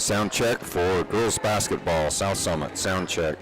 Sound check for girls basketball, South Summit. Sound check.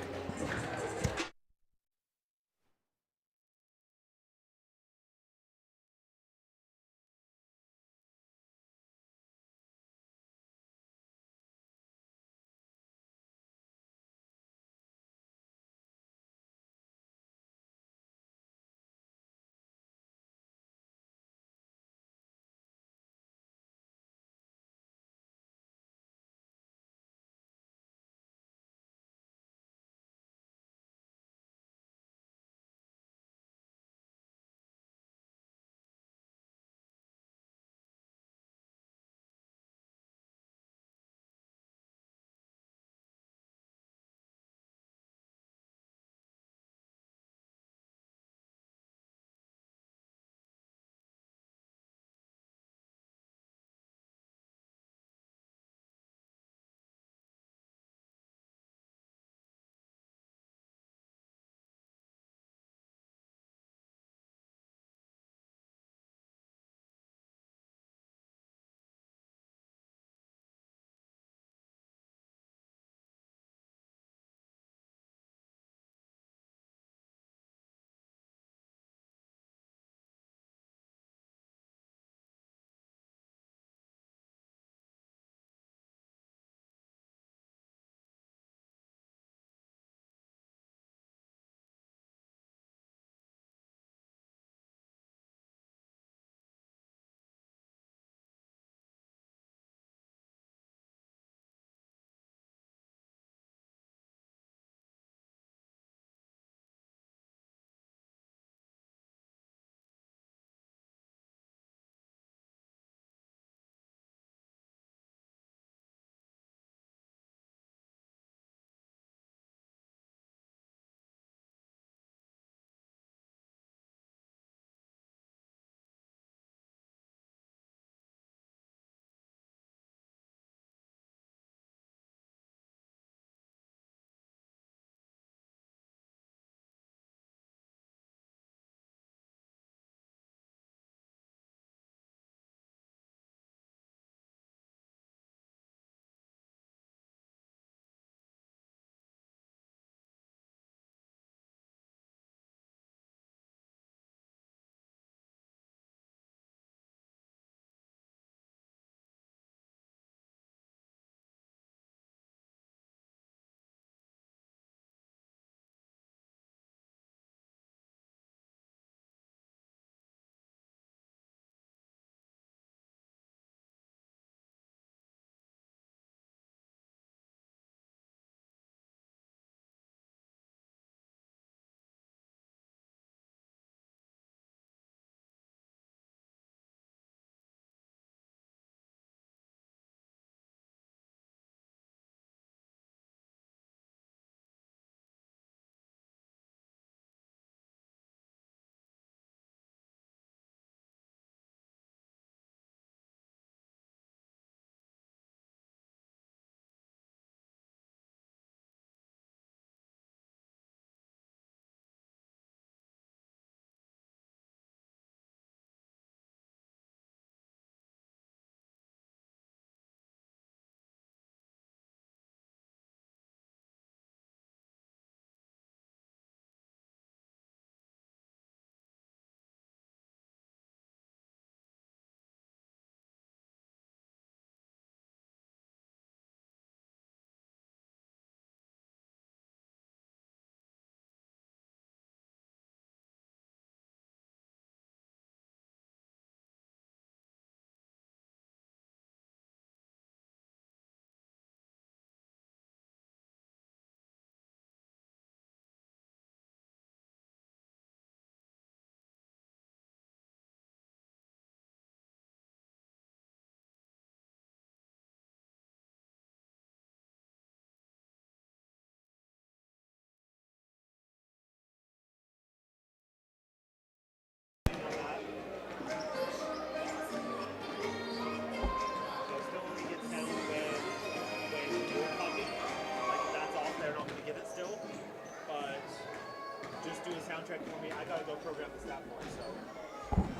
soundtrack for me. I gotta go program the stat board, so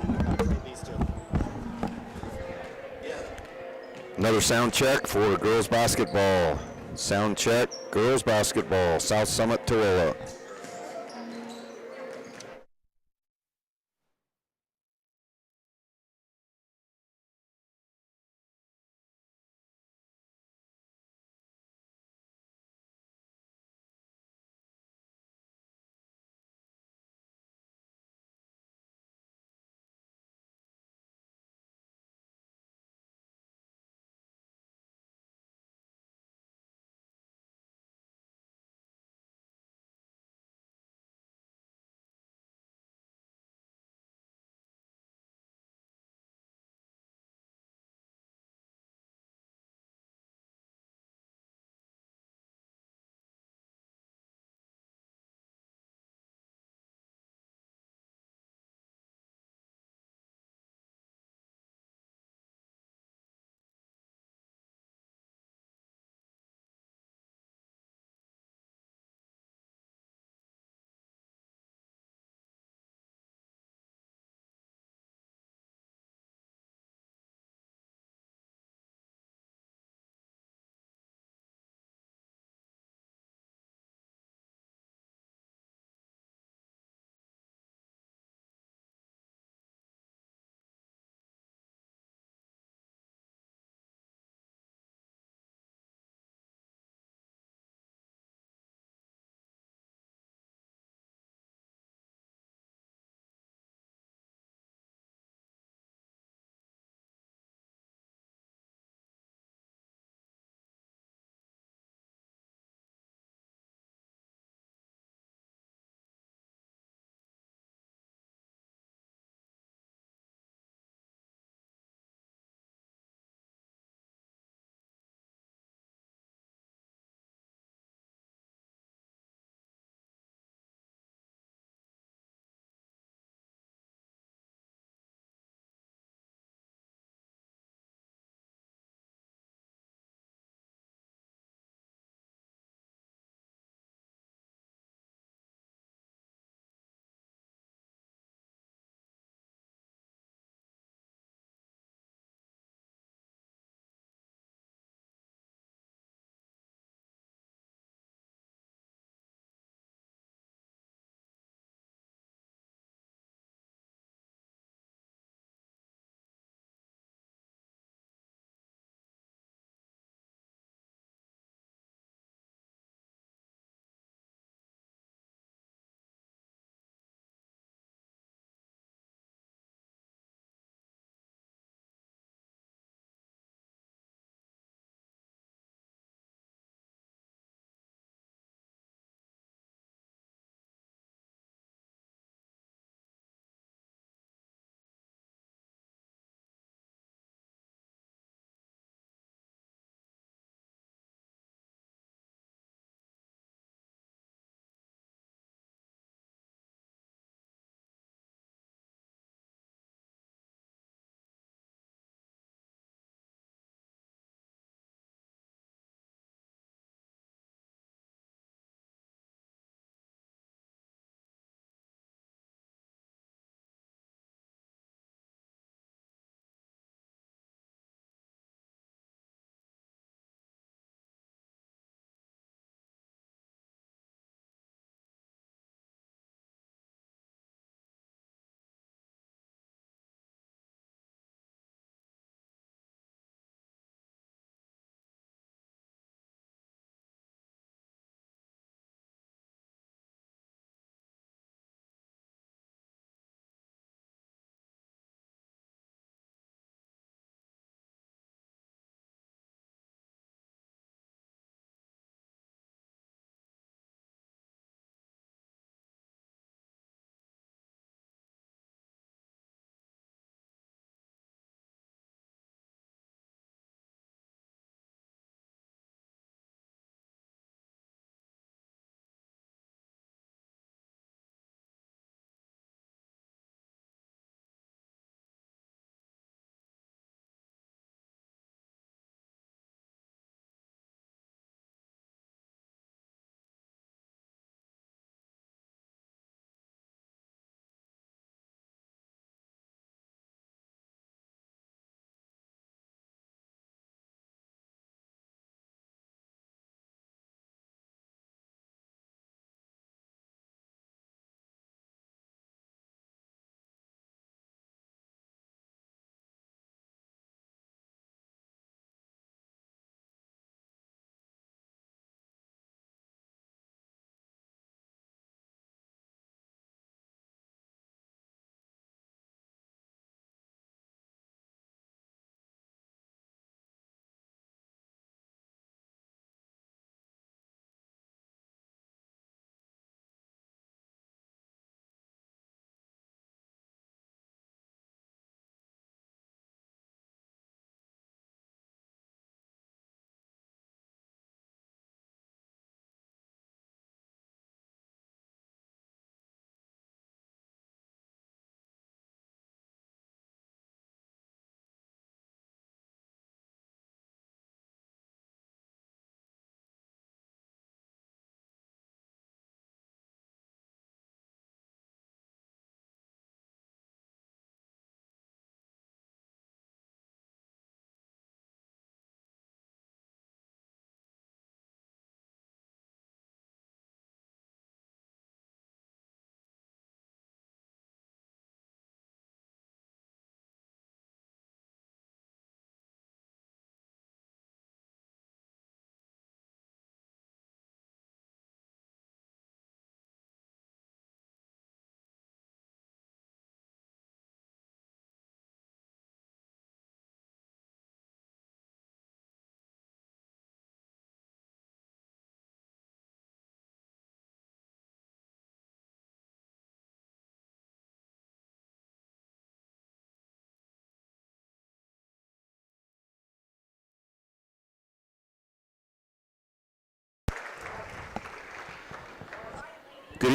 I gotta play these two. Yeah. Another sound check for girls basketball. Sound check, girls basketball, South Summit, Tooele.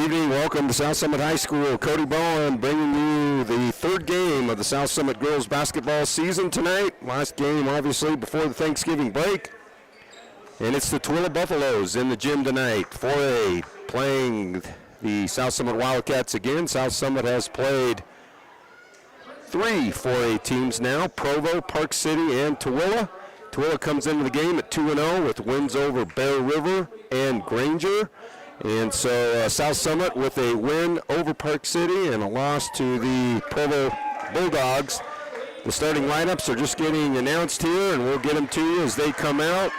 evening. Welcome to South Summit High School. Cody Bowen bringing you the third game of the South Summit girls basketball season tonight. Last game, obviously, before the Thanksgiving break. And it's the Tooele Buffaloes in the gym tonight. 4A playing the South Summit Wildcats again. South Summit has played 3 4A teams now, Provo, Park City, and Tooele. Tooele comes into the game at 2-0 with wins over Bear River and Granger. And so South Summit with a win over Park City and a loss to the Provo Bulldogs. The starting lineups are just getting announced here, and we'll get them to you as they come out.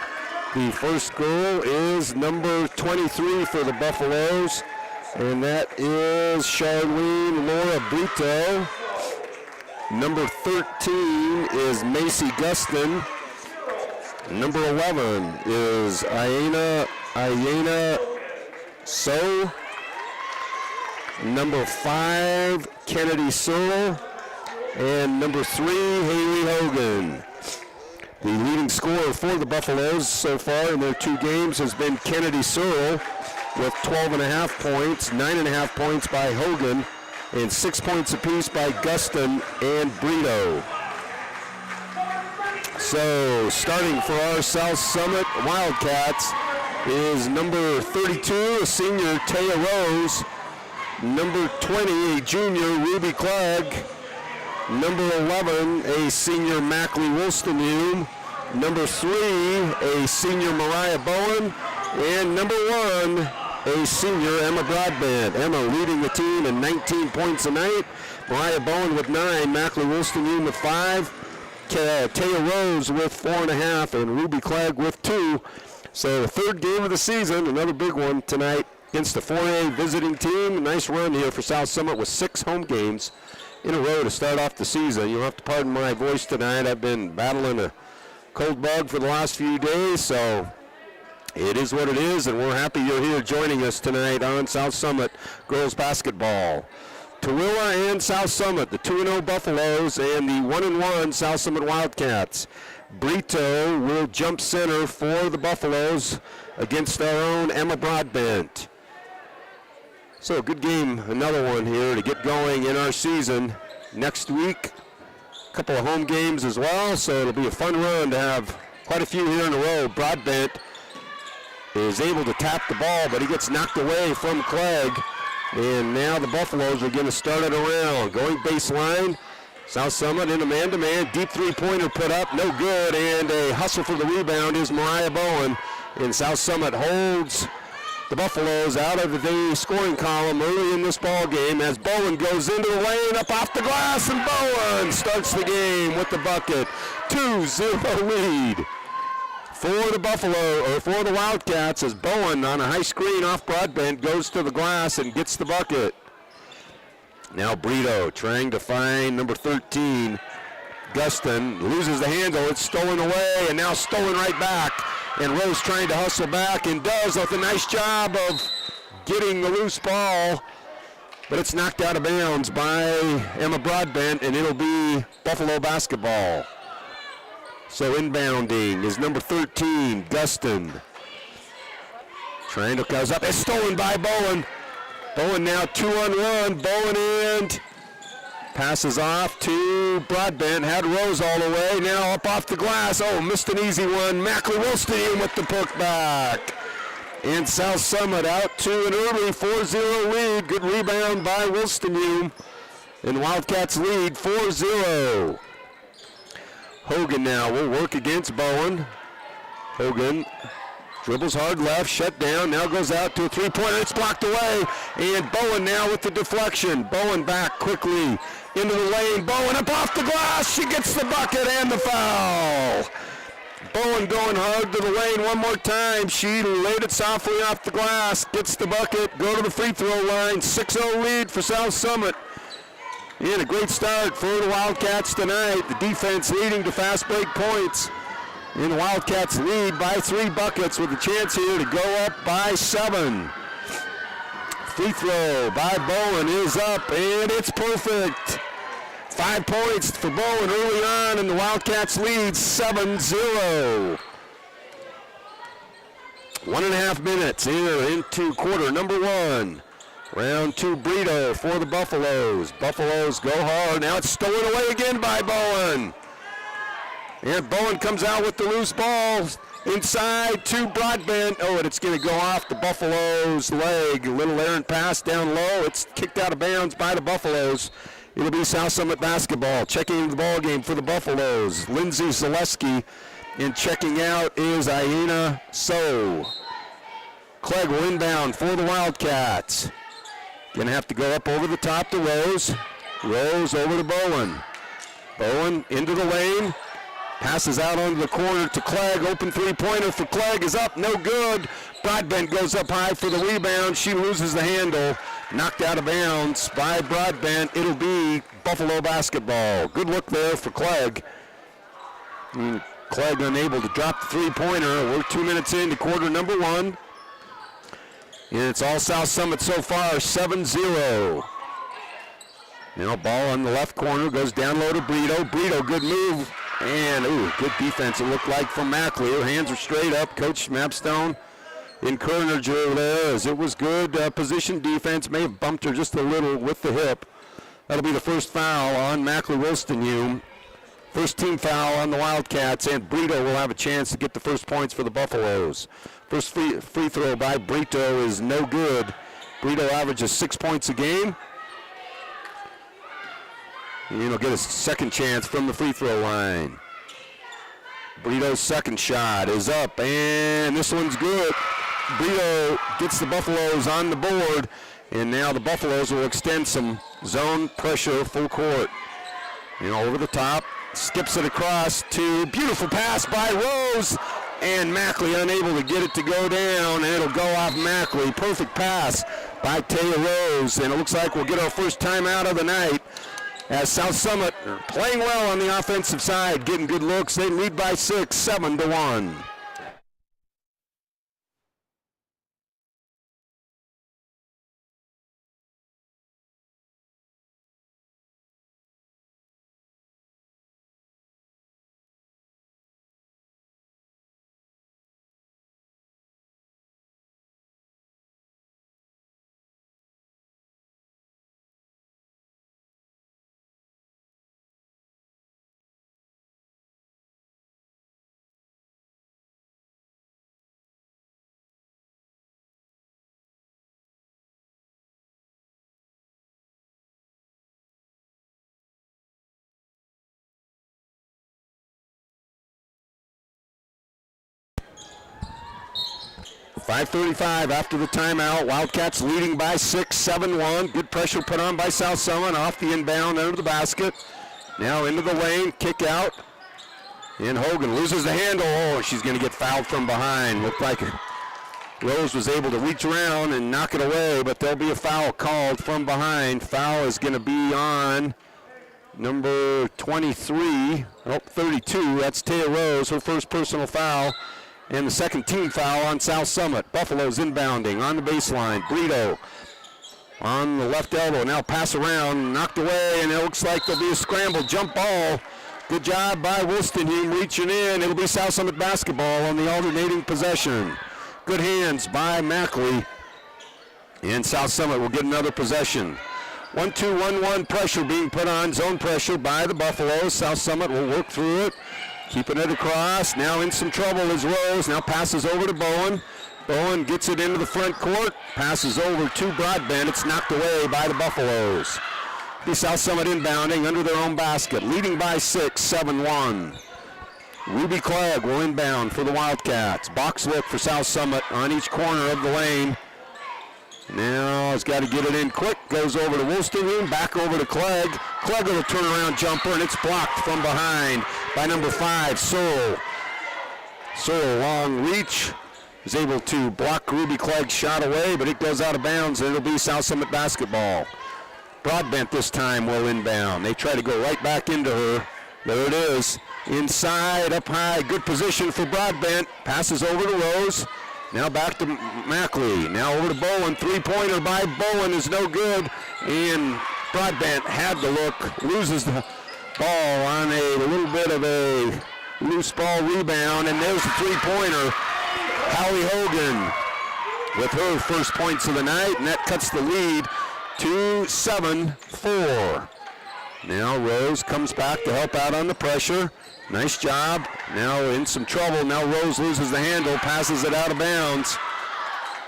The first girl is number 23 for the Buffaloes, and that is Charlene Laura Brito. Number 13 is Macy Guston. Number 11 is Ayana So. Number 5, Kennedy Searle. And number 3, Haley Hogan. The leading scorer for the Buffaloes so far in their 2 games has been Kennedy Searle with 12.5 points, 9.5 points by Hogan, and 6 points apiece by Guston and Brito. So starting for our South Summit Wildcats is number 32, a senior, Taya Rose. Number 20, a junior, Ruby Clegg. Number 11, a senior, Mackley Wolstenhume. Number 3, a senior, Mariah Bowen. And number 1, a senior, Emma Broadbent. Emma leading the team in 19 points a night. Mariah Bowen with 9, Mackley Wolstenhume with 5. Taya Rose with 4.5, and Ruby Clegg with 2. So the third game of the season, another big one tonight against the 4A visiting team. A nice run here for South Summit with 6 home games in a row to start off the season. You'll have to pardon my voice tonight. I've been battling a cold bug for the last few days, so it is what it is, and we're happy you're here joining us tonight on South Summit girls basketball. Tooele and South Summit, the 2-0 Buffaloes and the 1-1 South Summit Wildcats. Brito will jump center for the Buffaloes against our own Emma Broadbent. So a good game, another one here to get going in our season. Next week, a couple of home games as well, so it'll be a fun run to have quite a few here in a row. Broadbent is able to tap the ball, but he gets knocked away from Clegg. And now the Buffaloes are going to start it around. Going baseline, South Summit in a man-to-man. Deep three-pointer put up, no good. And a hustle for the rebound is Mariah Bowen. And South Summit holds the Buffaloes out of the scoring column early in this ball game as Bowen goes into the lane, up off the glass, and Bowen starts the game with the bucket. 2-0 lead for the for the Wildcats as Bowen on a high screen off Broadbent goes to the glass and gets the bucket. Now Brito trying to find number 13, Guston, loses the handle, it's stolen away and now stolen right back. And Rose trying to hustle back and does with a nice job of getting the loose ball, but it's knocked out of bounds by Emma Broadbent, and it'll be Buffalo basketball. So inbounding is number 13, Guston. Trying to goes up, it's stolen by Bowen. Bowen now 2-on-1, Bowen and passes off to Broadbent, had Rose all the way, now up off the glass. Oh, missed an easy one. Mackley Wolstenhume with the poke back. And South Summit out to an early 4-0 lead. Good rebound by Wolstenhume. And Wildcats lead 4-0. Hogan now will work against Bowen. Hogan dribbles hard left, shut down, now goes out to a three-pointer, it's blocked away, and Bowen now with the deflection. Bowen back quickly into the lane, Bowen up off the glass, she gets the bucket and the foul. Bowen going hard to the lane one more time, she laid it softly off the glass, gets the bucket, go to the free throw line, 6-0 lead for South Summit. And a great start for the Wildcats tonight, the defense leading to fast break points. And the Wildcats lead by 3 buckets with a chance here to go up by 7. Free throw by Bowen is up, and it's perfect. 5 points for Bowen early on, and the Wildcats lead 7-0. 1.5 minutes here into quarter number 1. Round 2, Brito for the Buffaloes. Buffaloes go hard. Now it's stolen away again by Bowen. And Bowen comes out with the loose ball. Inside to Broadbent. Oh, and it's going to go off the Buffaloes' leg. A little errant pass down low. It's kicked out of bounds by the Buffaloes. It'll be South Summit basketball. Checking into the ball game for the Buffaloes, Lindsay Zaleski. And checking out is Aina So. Clegg will inbound for the Wildcats. Going to have to go up over the top to Rose. Rose over to Bowen. Bowen into the lane. Passes out onto the corner to Clegg. Open three-pointer for Clegg is up. No good. Broadbent goes up high for the rebound. She loses the handle. Knocked out of bounds by Broadbent. It'll be Buffalo basketball. Good look there for Clegg. Clegg unable to drop the three-pointer. We're 2 minutes into quarter number 1. And it's all South Summit so far, 7-0. Now ball on the left corner, goes down low to Brito. Brito, good move. And, good defense it looked like from Mackley. Her hands are straight up. Coach Mapstone encouraged her there as it was good position defense. May have bumped her just a little with the hip. That'll be the first foul on Mackley Wilston. First team foul on the Wildcats, and Brito will have a chance to get the first points for the Buffaloes. First free throw by Brito is no good. Brito averages 6 points a game. And he'll get a second chance from the free throw line. Brito's second shot is up, and this one's good. Brito gets the Buffaloes on the board, and now the Buffaloes will extend some zone pressure full court. Over the top, skips it across to beautiful pass by Rose, and Mackley unable to get it to go down, and it'll go off Mackley. Perfect pass by Taya Rose, and it looks like we'll get our first timeout of the night. As South Summit are playing well on the offensive side, getting good looks. They lead by 6, 7-1. .5:35 after the timeout. Wildcats leading by 6, 7-1. Good pressure put on by South Summit off the inbound under the basket. Now into the lane, kick out. And Hogan loses the handle. Oh, she's going to get fouled from behind. Looked like Rose was able to reach around and knock it away, but there'll be a foul called from behind. Foul is going to be on number 32. That's Taya Rose, her first personal foul. And the second team foul on South Summit. Buffalo's inbounding on the baseline. Brito on the left elbow. Now pass around, knocked away, and it looks like there'll be a scramble. Jump ball. Good job by Wilston reaching in. It'll be South Summit basketball on the alternating possession. Good hands by Mackley. And South Summit will get another possession. 1-2-1-1 pressure being put on. Zone pressure by the Buffaloes. South Summit will work through it. Keeping it across. Now in some trouble is Rose. Now passes over to Bowen. Bowen gets it into the front court. Passes over to Broadbent. It's knocked away by the Buffaloes. The South Summit inbounding under their own basket. Leading by 6, 7-1. Ruby Clegg will inbound for the Wildcats. Box look for South Summit on each corner of the lane. Now has got to get it in quick. Goes over to Wilston. Back over to Clegg. Clegg with a turnaround jumper, and it's blocked from behind by number 5, Searle. Searle, long reach, is able to block Ruby Clegg's shot away, but it goes out of bounds, and it'll be South Summit basketball. Broadbent this time will inbound. They try to go right back into her. There it is. Inside, up high, good position for Broadbent. Passes over to Rose. Now back to Mackley. Now over to Bowen. Three-pointer by Bowen is no good. And Broadbent had the look. Loses the ball on a little bit of a loose ball rebound. And there's the three-pointer. Hallie Hogan with her first points of the night, and that cuts the lead to 7-4. Now Rose comes back to help out on the pressure. Nice job. Now in some trouble. Now Rose loses the handle, passes it out of bounds.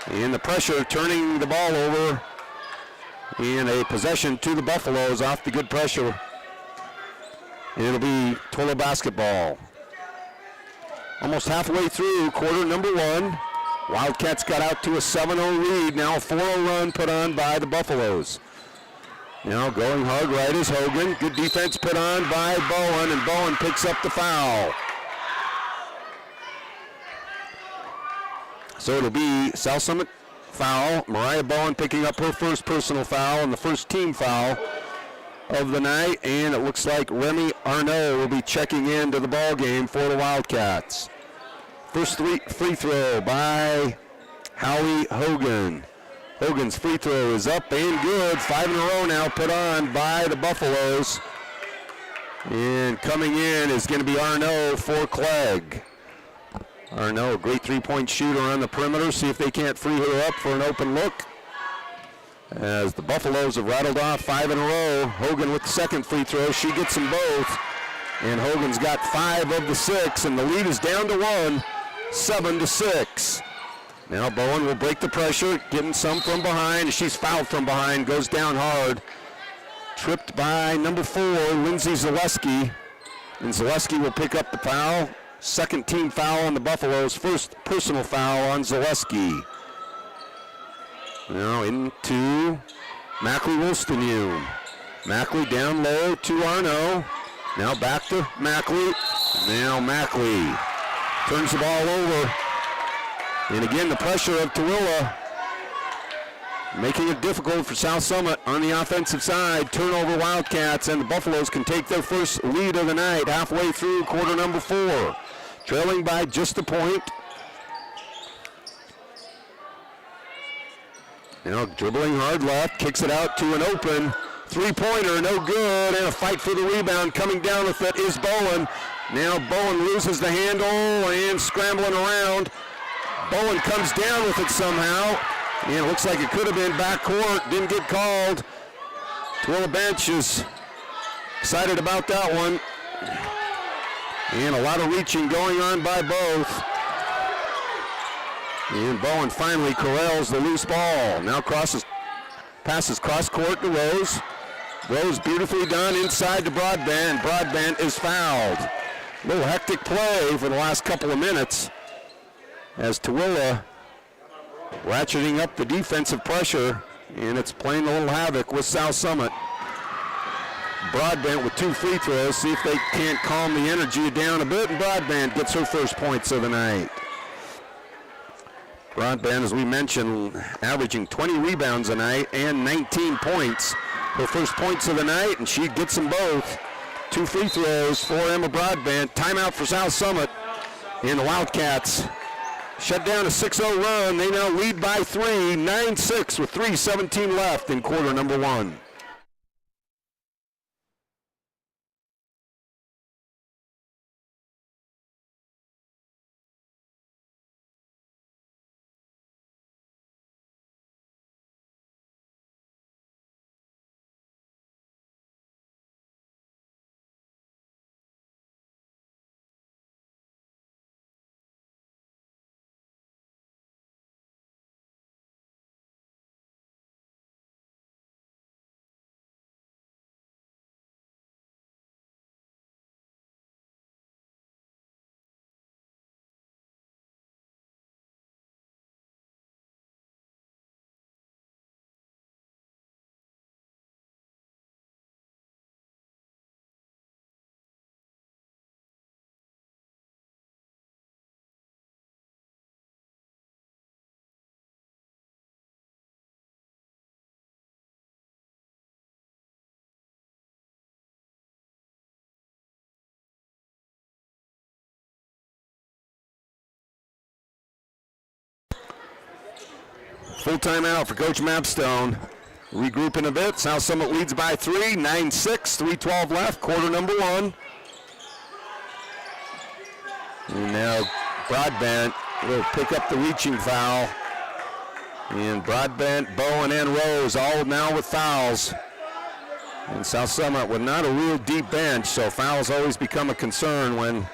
And the pressure turning the ball over. And a possession to the Buffaloes off the good pressure. It'll be Tooele basketball. Almost halfway through quarter number 1. Wildcats got out to a 7-0 lead. Now a 4-0 run put on by the Buffaloes. Now going hard right is Hogan. Good defense put on by Bowen, and Bowen picks up the foul. So it'll be South Summit foul. Mariah Bowen picking up her first personal foul and the first team foul of the night, and it looks like Remy Arnaud will be checking into the ball game for the Wildcats. First free throw by Howie Hogan. Hogan's free throw is up and good. 5 in a row now put on by the Buffaloes. And coming in is going to be Arnaud for Clegg. Arnaud, a great three-point shooter on the perimeter. See if they can't free her up for an open look. As the Buffaloes have rattled off 5 in a row. Hogan with the second free throw. She gets them both. And Hogan's got 5 of the 6, and the lead is down to 1, 7-6. Now Bowen will break the pressure, getting some from behind. She's fouled from behind, goes down hard. Tripped by number 4, Lindsay Zaleski. And Zaleski will pick up the foul. Second team foul on the Buffaloes, first personal foul on Zaleski. Now into Mackley Wolstenhume. Mackley down low to Arnaud. Now back to Mackley. Now Mackley turns the ball over. And again, the pressure of Tooele making it difficult for South Summit on the offensive side. Turnover Wildcats, and the Buffaloes can take their first lead of the night halfway through quarter number 4. Trailing by just a point. Now dribbling hard left, kicks it out to an open three-pointer, no good, and a fight for the rebound. Coming down with it is Bowen. Now Bowen loses the handle and scrambling around. Bowen comes down with it somehow, and it looks like it could have been backcourt. Didn't get called. Tooele bench is excited about that one. And a lot of reaching going on by both. And Bowen finally corrals the loose ball. Now passes cross court to Rose. Rose beautifully done inside to Broadbent. Broadbent is fouled. A little hectic play for the last couple of minutes, as Tooele ratcheting up the defensive pressure, and it's playing a little havoc with South Summit. Broadbent with 2 free throws. See if they can't calm the energy down a bit, and Broadbent gets her first points of the night. Broadbent, as we mentioned, averaging 20 rebounds a night and 19 points. Her first points of the night, and she gets them both. 2 free throws for Emma Broadbent. Timeout for South Summit, and the Wildcats shut down a 6-0 run. They now lead by 3, 9-6 with 3:17 left in quarter number 1. Full timeout for Coach Mapstone. Regrouping a bit. South Summit leads by 3, 9-6, 3:12 left, quarter number 1. And now Broadbent will pick up the reaching foul. And Broadbent, Bowen, and Rose all now with fouls. And South Summit with not a real deep bench, so fouls always become a concern when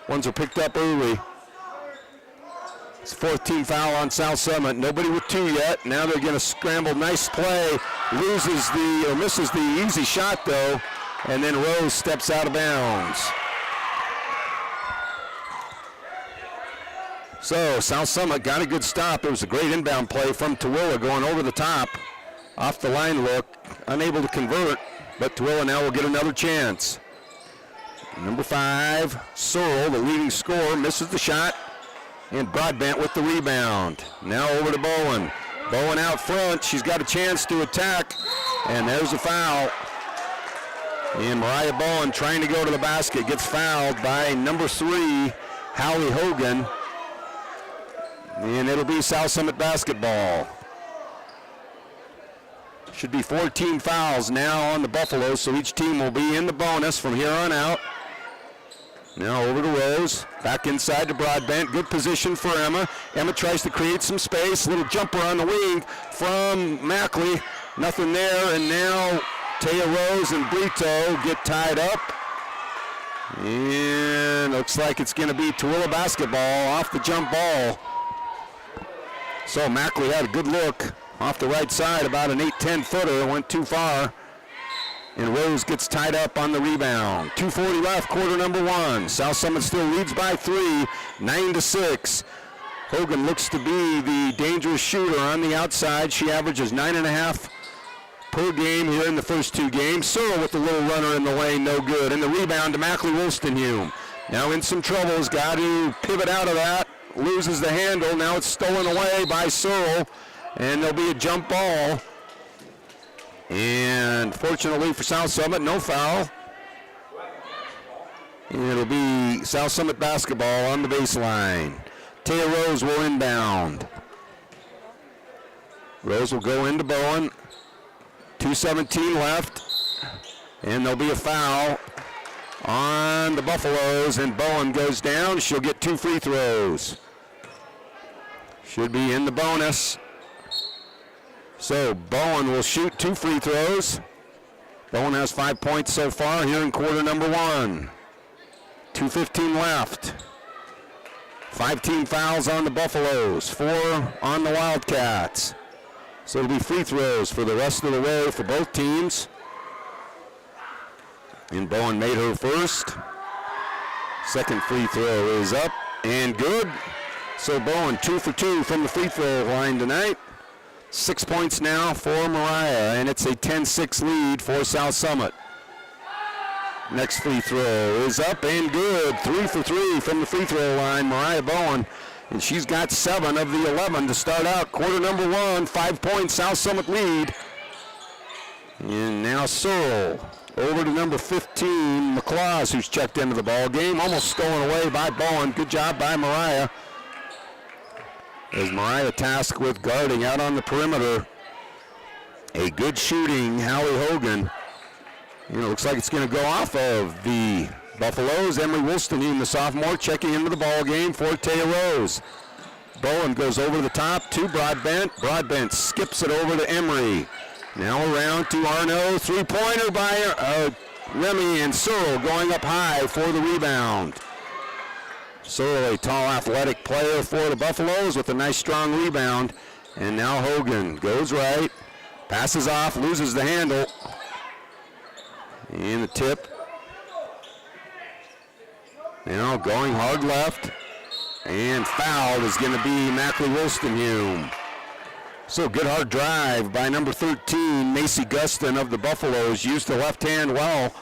ones are picked up early. It's 14th foul on South Summit. Nobody with 2 yet. Now they're going to scramble. Nice play. Misses the easy shot though, and then Rose steps out of bounds. So South Summit got a good stop. It was a great inbound play from Tooele going over the top. Off the line look, unable to convert, but Tooele now will get another chance. Number 5, Searle, the leading scorer, misses the shot. And Broadbent with the rebound. Now over to Bowen. Bowen out front. She's got a chance to attack. And there's a foul. And Mariah Bowen trying to go to the basket. Gets fouled by number 3, Hallie Hogan. And it'll be South Summit basketball. Should be 14 fouls now on the Buffaloes, so each team will be in the bonus from here on out. Now over to Rose, back inside to Broadbent. Good position for Emma. Emma tries to create some space. Little jumper on the wing from Mackley. Nothing there, and now Taya Rose and Brito get tied up. And looks like it's going to be Tooele basketball off the jump ball. So Mackley had a good look off the right side, about an 8-10 footer, went too far. And Rose gets tied up on the rebound. 2:40 left, quarter number 1. South Summit still leads by 3, 9-6. Hogan looks to be the dangerous shooter on the outside. She averages 9.5 per game here in the first 2 games. Searle with the little runner in the lane, no good. And the rebound to Mackley Wolstenhume. Now in some trouble, has got to pivot out of that. Loses the handle. Now it's stolen away by Searle. And there'll be a jump ball. And fortunately for South Summit, no foul. And it'll be South Summit basketball on the baseline. Taya Rose will inbound. Rose will go into Bowen. 2:17 left. And there'll be a foul on the Buffaloes, and Bowen goes down. She'll get 2 free throws. Should be in the bonus. So Bowen will shoot 2 free throws. Bowen has 5 points so far here in quarter number 1. 2:15 left. 5 team fouls on the Buffaloes, 4 on the Wildcats. So it'll be free throws for the rest of the way for both teams. And Bowen made her first. Second free throw is up and good. So Bowen 2 for 2 from the free throw line tonight. 6 points now for Mariah, and it's a 10-6 lead for South Summit. Next free throw is up and good. 3 for 3 from the free throw line, Mariah Bowen. And she's got 7 of the 11 to start out quarter number 1. 5 points South Summit lead. And now Searle over to number 15, McClaws, who's checked into the ball game. Almost stolen away by Bowen. Good job by Mariah. As Mariah tasked with guarding out on the perimeter. A good shooting, Hallie Hogan. It looks like it's going to go off of the Buffaloes. Emily Wolstenhume, the sophomore, checking into the ball game for Taya Rose. Bowen goes over the top to Broadbent. Broadbent skips it over to Emery. Now around to Arnaud. 3-pointer by Remy, and Searle going up high for the rebound. Searle, a tall, athletic player for the Buffaloes with a nice, strong rebound. And now Hogan goes right, passes off, loses the handle. And the tip. Now going hard left. And fouled is going to be Mackley Wolstenhume. So good hard drive by number 13, Macy Guston of the Buffaloes. Used the left hand well.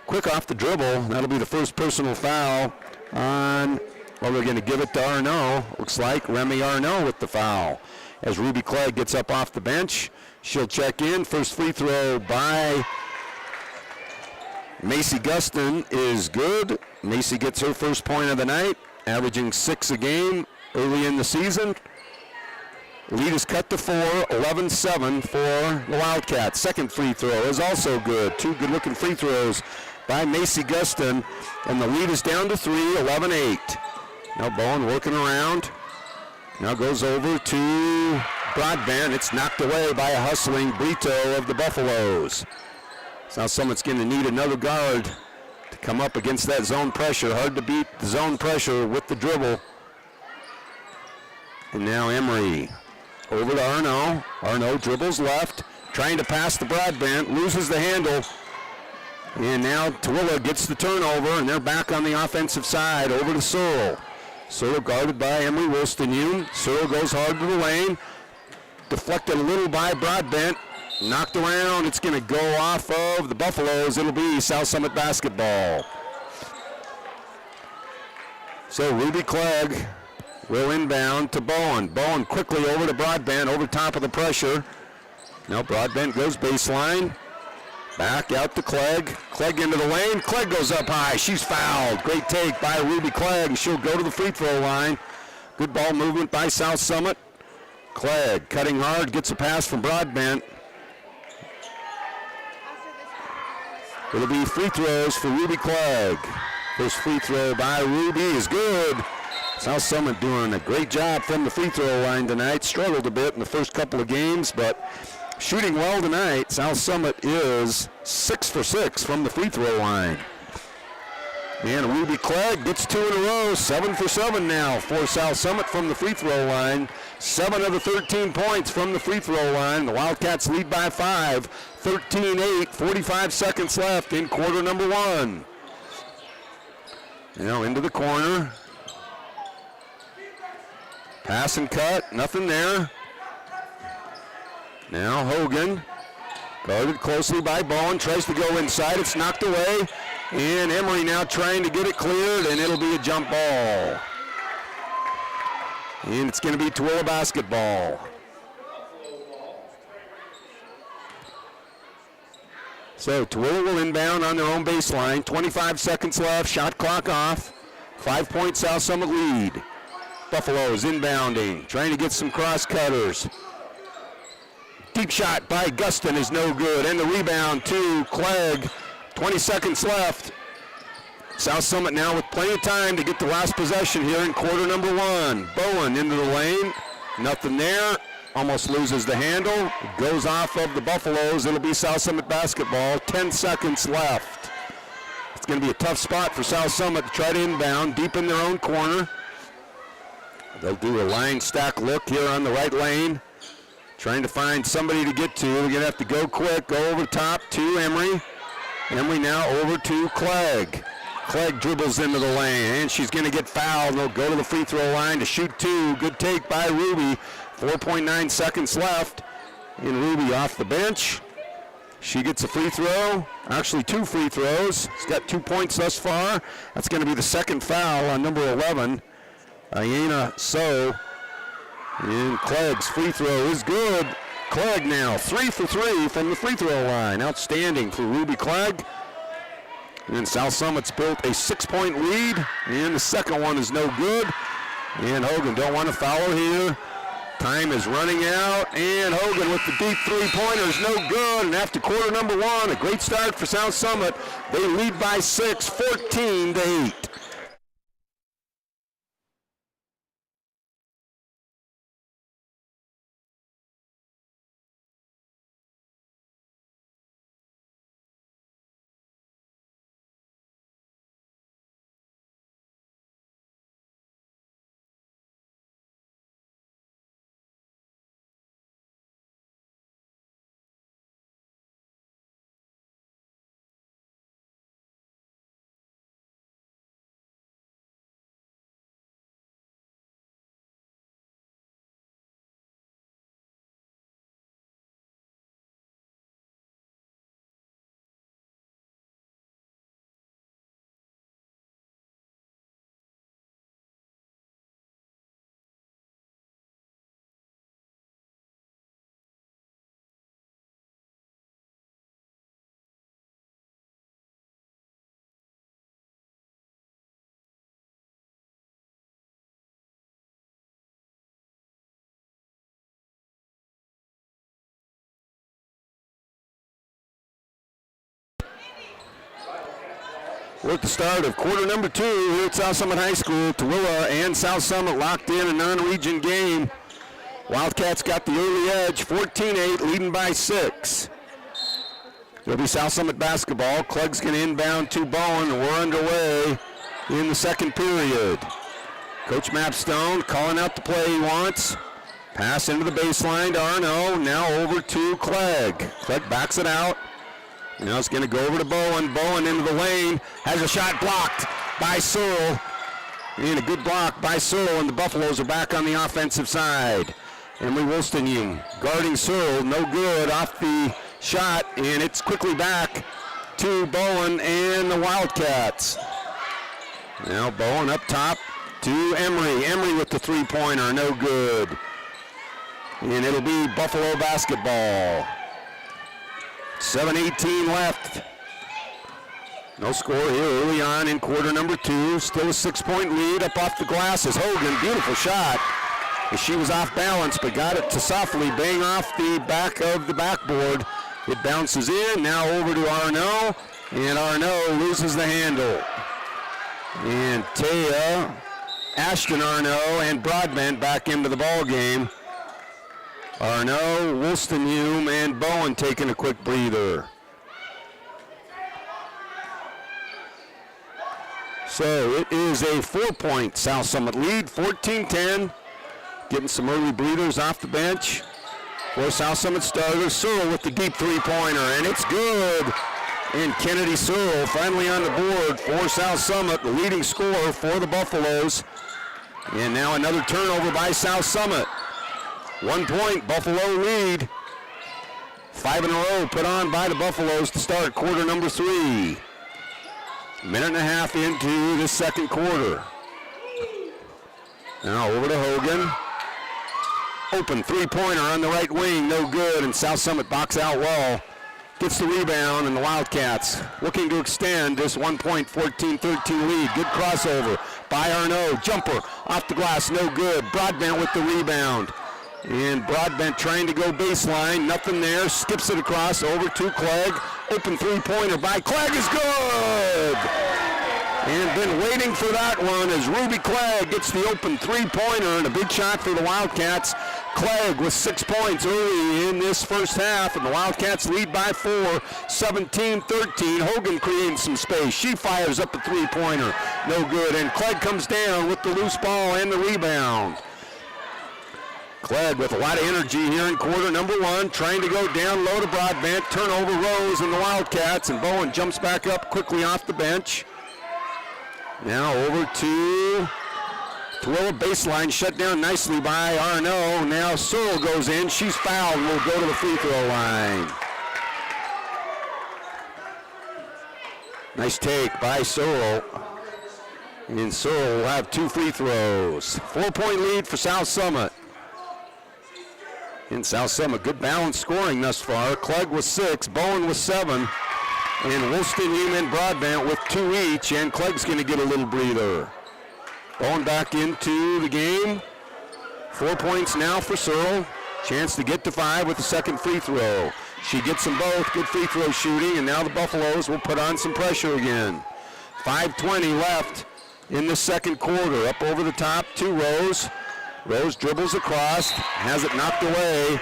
Quick off the dribble. That'll be the first personal foul on, well, they're going to give it to Arnaud. Looks like Remy Arnaud with the foul. As Ruby Clegg gets up off the bench, she'll check in. First free throw by Macy Guston is good. Macy gets her first point of the night, averaging 6 a game early in the season. Lead is cut to 4, 11-7 for the Wildcats. Second free throw is also good. 2 good-looking free throws by Macy Guston, and the lead is down to 3, 11-8. Now Bowen working around. Now goes over to Broadbent. It's knocked away by a hustling Brito of the Buffaloes. South Summit's going to need another guard to come up against that zone pressure. Hard to beat the zone pressure with the dribble. And now Emery over to Arno. Arno dribbles left, trying to pass the Broadbent, loses the handle. And now Tooele gets the turnover, and they're back on the offensive side over to Searle. Searle guarded by Emery Wilston. Searle goes hard to the lane. Deflected a little by Broadbent. Knocked around. It's going to go off of the Buffaloes. It'll be South Summit basketball. So Ruby Clegg will inbound to Bowen. Bowen quickly over to Broadbent, over top of the pressure. Now Broadbent goes baseline. Back out to Clegg. Clegg into the lane. Clegg goes up high. She's fouled. Great take by Ruby Clegg. She'll go to the free throw line. Good ball movement by South Summit. Clegg cutting hard, gets a pass from Broadbent. It'll be free throws for Ruby Clegg. First free throw by Ruby is good. South Summit doing a great job from the free throw line tonight. Struggled a bit in the first couple of games, but shooting well tonight. South Summit is 6 for 6 from the free throw line. And Ruby Clegg gets 2 in a row, 7 for 7 now for South Summit from the free throw line. 7 of the 13 points from the free throw line. The Wildcats lead by 5, 13-8, 45 seconds left in quarter number 1. Now into the corner. Pass and cut, nothing there. Now Hogan, guarded closely by Bowen, tries to go inside, it's knocked away. And Emery now trying to get it cleared, and it'll be a jump ball. And it's going to be Tooele basketball. So Tooele will inbound on their own baseline. 25 seconds left, shot clock off. 5-point South Summit lead. Buffaloes inbounding, trying to get some cross cutters. Deep shot by Gustin is no good, and the rebound to Clegg. 20 seconds left. South Summit now with plenty of time to get the last possession here in quarter number 1. Bowen into the lane, nothing there. Almost loses the handle. Goes off of the Buffaloes. It'll be South Summit basketball. 10 seconds left. It's going to be a tough spot for South Summit to try to inbound deep in their own corner. They'll do a line stack look here on the right lane. Trying to find somebody to get to. They're going to have to go quick, go over top to Emery. Emery now over to Clegg. Clegg dribbles into the lane, and she's going to get fouled. They'll go to the free throw line to shoot 2. Good take by Ruby. 4.9 seconds left. And Ruby off the bench. She gets a free throw. Actually, 2 free throws. She's got 2 points thus far. That's going to be the second foul on number 11, Ayana So. And Clegg's free throw is good. Clegg now 3 for 3 from the free throw line. Outstanding for Ruby Clegg. And South Summit's built a 6-point lead. And the second one is no good. And Hogan don't want to foul her here. Time is running out. And Hogan with the deep three-pointer is no good. And after quarter number 1, a great start for South Summit. They lead by 6, 14-8. We're at the start of quarter number 2 here at South Summit High School. Tooele and South Summit locked in a non-region game. Wildcats got the early edge, 14-8, leading by 6. It'll be South Summit basketball. Clegg's going to inbound to Bowen, and we're underway in the second period. Coach Mapstone calling out the play he wants. Pass into the baseline to Arno, now over to Clegg. Clegg backs it out. Now it's going to go over to Bowen. Bowen into the lane, has a shot blocked by Searle. And a good block by Searle, and the Buffaloes are back on the offensive side. Emily Wolstenham guarding Searle, no good off the shot, and it's quickly back to Bowen and the Wildcats. Now Bowen up top to Emery. Emery with the three-pointer, no good. And it'll be Buffalo basketball. 7:18 left. No score here early on in quarter number 2. Still a 6-point lead up off the glasses. Hogan, beautiful shot. She was off balance, but got it to softly bang off the back of the backboard. It bounces in, now over to Arno, and Arno loses the handle. And Taya, Ashton Arno, and Broadbent back into the ball game. Arno, Wolstenham, and Bowen taking a quick breather. So it is a 4-point South Summit lead, 14-10. Getting some early breathers off the bench for South Summit starters. Searle with the deep three-pointer, and it's good. And Kennedy Searle finally on the board for South Summit, the leading scorer for the Buffaloes. And now another turnover by South Summit. 1 point, Buffalo lead. 5 in a row put on by the Buffaloes to start quarter number 3. Minute and a half into this second quarter. Now over to Hogan. Open three-pointer on the right wing, no good, and South Summit box out well. Gets the rebound, and the Wildcats looking to extend this 1-point 14-13 lead. Good crossover by Arno. Jumper off the glass, no good. Broadbent with the rebound. And Broadbent trying to go baseline, nothing there. Skips it across over to Clegg. Open three-pointer by Clegg is good. And been waiting for that one as Ruby Clegg gets the open three-pointer, and a big shot for the Wildcats. Clegg with 6 points early in this first half, and the Wildcats lead by 4, 17-13. Hogan creating some space. She fires up a three-pointer, no good, and Clegg comes down with the loose ball and the rebound. Clegg with a lot of energy here in quarter number 1, trying to go down low to Broadbent. Turnover Rose and the Wildcats, and Bowen jumps back up quickly off the bench. Now over to Tooele baseline, shut down nicely by Arno. Now Searle goes in. She's fouled and will go to the free throw line. Nice take by Searle. And Searle will have 2 free throws. 4-point lead for South Summit. In South Summit, good balanced scoring thus far. Clegg with 6, Bowen with 7. And Wolstenham and Broadbent with 2 each, and Clegg's going to get a little breather. Bowen back into the game. 4 points now for Searle. Chance to get to 5 with the second free throw. She gets them both. Good free throw shooting, and now the Buffaloes will put on some pressure again. 5:20 left in the second quarter. Up over the top to Rose. Rose dribbles across, has it knocked away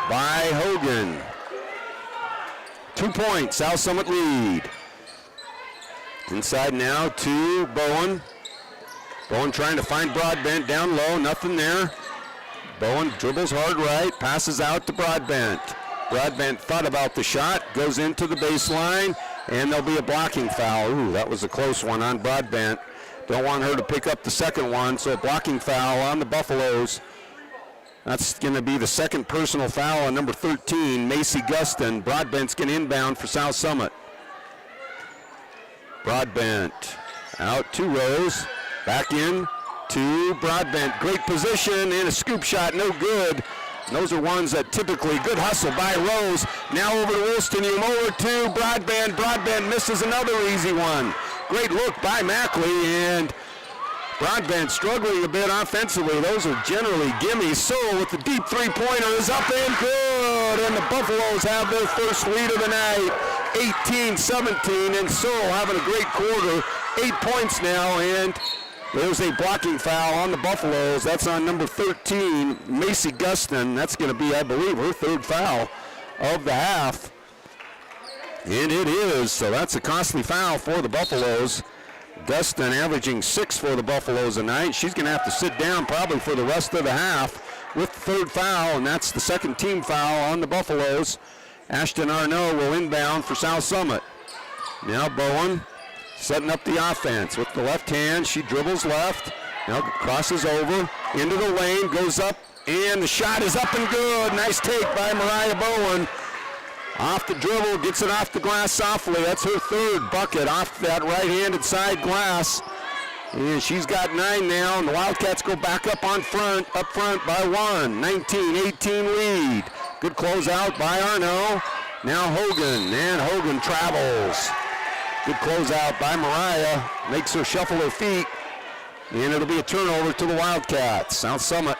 by Hogan. 2 points, South Summit lead. Inside now to Bowen. Bowen trying to find Broadbent down low, nothing there. Bowen dribbles hard right, passes out to Broadbent. Broadbent thought about the shot, goes into the baseline, and there'll be a blocking foul. Ooh, that was a close one on Broadbent. Don't want her to pick up the second one, so a blocking foul on the Buffaloes. That's going to be the second personal foul on number 13, Macy Guston. Broadbent's going to inbound for South Summit. Broadbent out to Rose. Back in to Broadbent. Great position and a scoop shot, no good. And those are ones that typically, good hustle by Rose. Now over to Wolstenham, over to Broadbent. Broadbent misses another easy one. Great look by Mackley, and Broadbent struggling a bit offensively. Those are generally gimmies. Searle with the deep three-pointer is up and good. And the Buffaloes have their first lead of the night, 18-17. And Searle having a great quarter, 8 points now. And There's a blocking foul on the Buffaloes. That's on number 13, Macy Guston. That's going to be, I believe, her third foul of the half. And it is, so that's a costly foul for the Buffaloes. Guston averaging 6 for the Buffaloes tonight. She's going to have to sit down probably for the rest of the half with the third foul, and that's the second team foul on the Buffaloes. Ashton Arnaud will inbound for South Summit. Now Bowen setting up the offense with the left hand. She dribbles left, now crosses over into the lane, goes up, and the shot is up and good. Nice take by Mariah Bowen. Off the dribble, gets it off the glass softly. That's her third bucket off that right-handed side glass. And she's got 9 now, and the Wildcats go back up front by 1. 19-18 lead. Good closeout by Arnaud. Now Hogan, and Hogan travels. Good closeout by Mariah. Makes her shuffle her feet. And it'll be a turnover to the Wildcats. South Summit.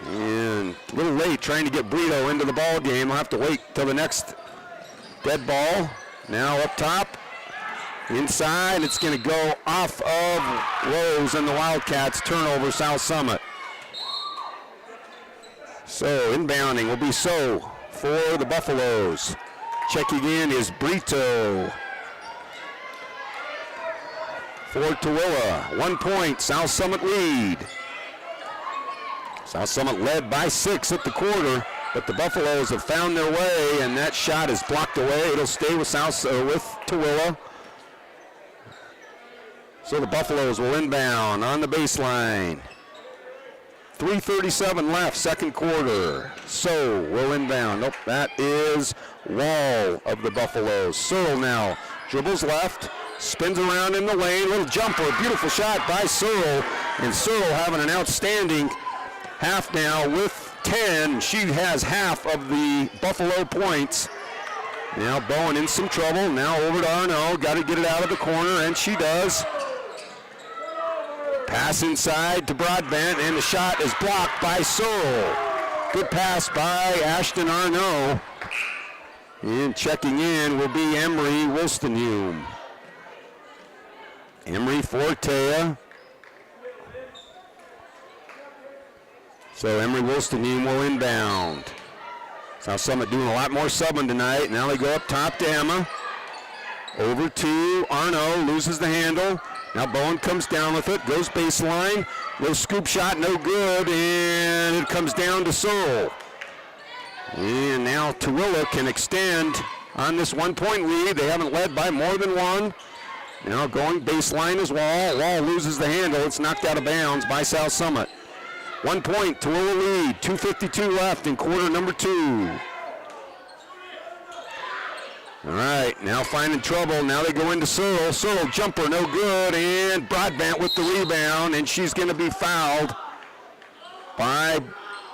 And a little late trying to get Brito into the ball game. We'll have to wait till the next dead ball. Now up top. Inside, it's going to go off of Rose, and the Wildcats turnover South Summit. So inbounding will be so for the Buffaloes. Checking in is Brito. For Tooele, 1 point, South Summit lead. South Summit led by 6 at the quarter, but the Buffaloes have found their way, and that shot is blocked away. It'll stay with with Tooele. So the Buffaloes will inbound on the baseline. 3:37 left, second quarter. So will inbound. Nope, that is Wall of the Buffaloes. Searle now dribbles left, spins around in the lane, little jumper, beautiful shot by Searle. And Searle having an outstanding half now with 10. She has half of the Buffalo points. Now Bowen in some trouble. Now over to Arnaud. Got to get it out of the corner, and she does. Pass inside to Broadbent, and the shot is blocked by Searle. Good pass by Ashton Arnaud. And checking in will be Emery Wolstenhume. Emery Fortea. So Emery Wolstenhume will inbound. South Summit doing a lot more subbing tonight. Now they go up top to Emma. Over to Arnaud, loses the handle. Now Bowen comes down with it, goes baseline. Little scoop shot, no good, and it comes down to Searle. And now Tooele can extend on this 1 point lead. They haven't led by more than 1. Now going baseline is Wall. Wall loses the handle. It's knocked out of bounds by South Summit. 1 point, Tooele lead. 2:52 left in quarter number 2. All right, now finding trouble. Now they go into Searle. Searle jumper, no good, and Broadbent with the rebound, and she's going to be fouled by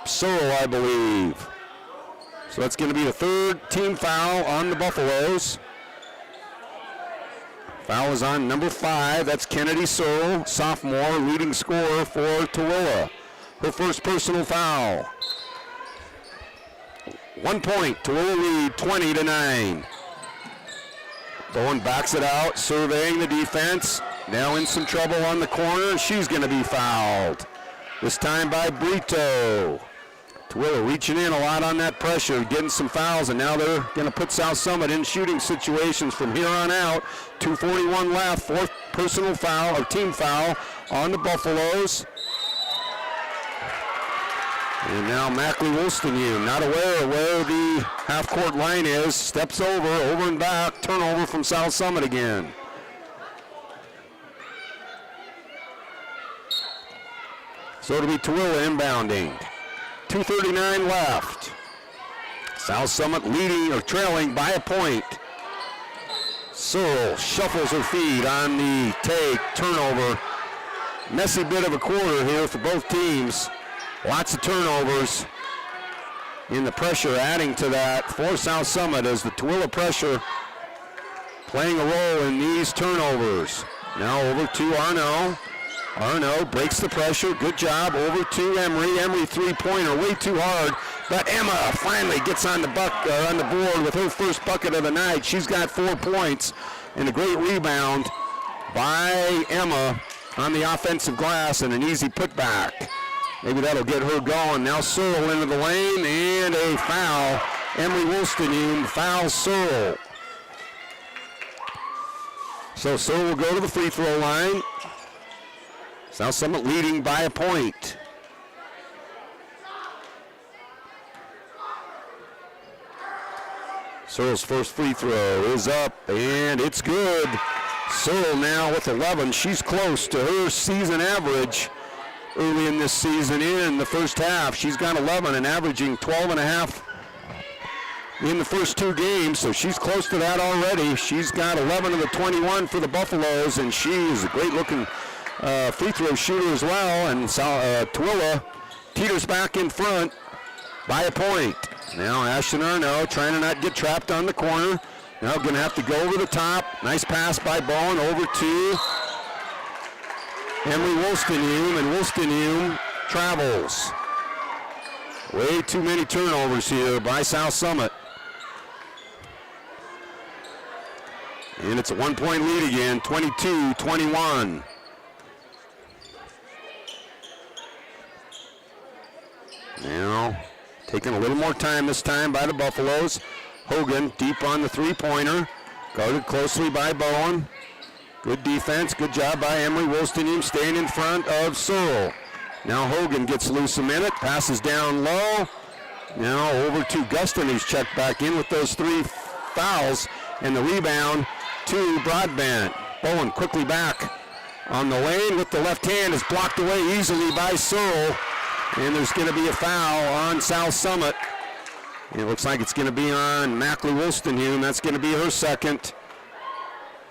Searle, I believe. So that's going to be the third team foul on the Buffaloes. Foul is on number 5. That's Kennedy Searle, sophomore, leading scorer for Tooele. Her first personal foul. 1 point, Tooele lead, 20-9. Bowen backs it out, surveying the defense. Now in some trouble on the corner. She's going to be fouled. This time by Brito. Tooele reaching in a lot on that pressure, getting some fouls, and now they're going to put South Summit in shooting situations from here on out. 2:41 left, fourth personal foul, or team foul on the Buffaloes. And now Mackley Wolstenhume, not aware of where the half-court line is, steps over and back, turnover from South Summit again. So it'll be Tooele inbounding. 2:39 left. South Summit leading or trailing by a point. Searle shuffles her feet on the take, turnover. Messy bit of a quarter here for both teams. Lots of turnovers, and the pressure adding to that for South Summit as the Tooele pressure playing a role in these turnovers. Now over to Arnaud. Arnaud breaks the pressure. Good job. Over to Emery. Emery three-pointer way too hard, but Emma finally gets on the board with her first bucket of the night. She's got 4 points and a great rebound by Emma on the offensive glass and an easy putback. Maybe that'll get her going. Now Searle into the lane and a foul. Emily Wolstenhume fouls Searle. So Searle will go to the free throw line. South Summit leading by a point. Searle's first free throw is up, and it's good. Searle now with 11. She's close to her season average early in this season in the first half. She's got 11 and averaging 12.5 in the first 2 games, so she's close to that already. She's got 11 of the 21 for the Buffaloes, and she is a great-looking free throw shooter as well. And Tooele teeters back in front by a point. Now Ashton Arno trying to not get trapped on the corner. Now going to have to go over the top. Nice pass by Bowen over to Emily Wolstenhume, and Wolstenhume travels. Way too many turnovers here by South Summit. And it's a 1-point lead again, 22-21. Now taking a little more time this time by the Buffaloes. Hogan deep on the three-pointer, guarded closely by Bowen. Good defense, good job by Emily Wolstenhume staying in front of Searle. Now Hogan gets loose a minute, passes down low. Now over to Guston, who's checked back in with those 3 fouls, and the rebound to Broadbent. Bowen quickly back on the lane with the left hand, is blocked away easily by Searle. And there's going to be a foul on South Summit. It looks like it's going to be on Mackley Wolstenhume. That's going to be her second.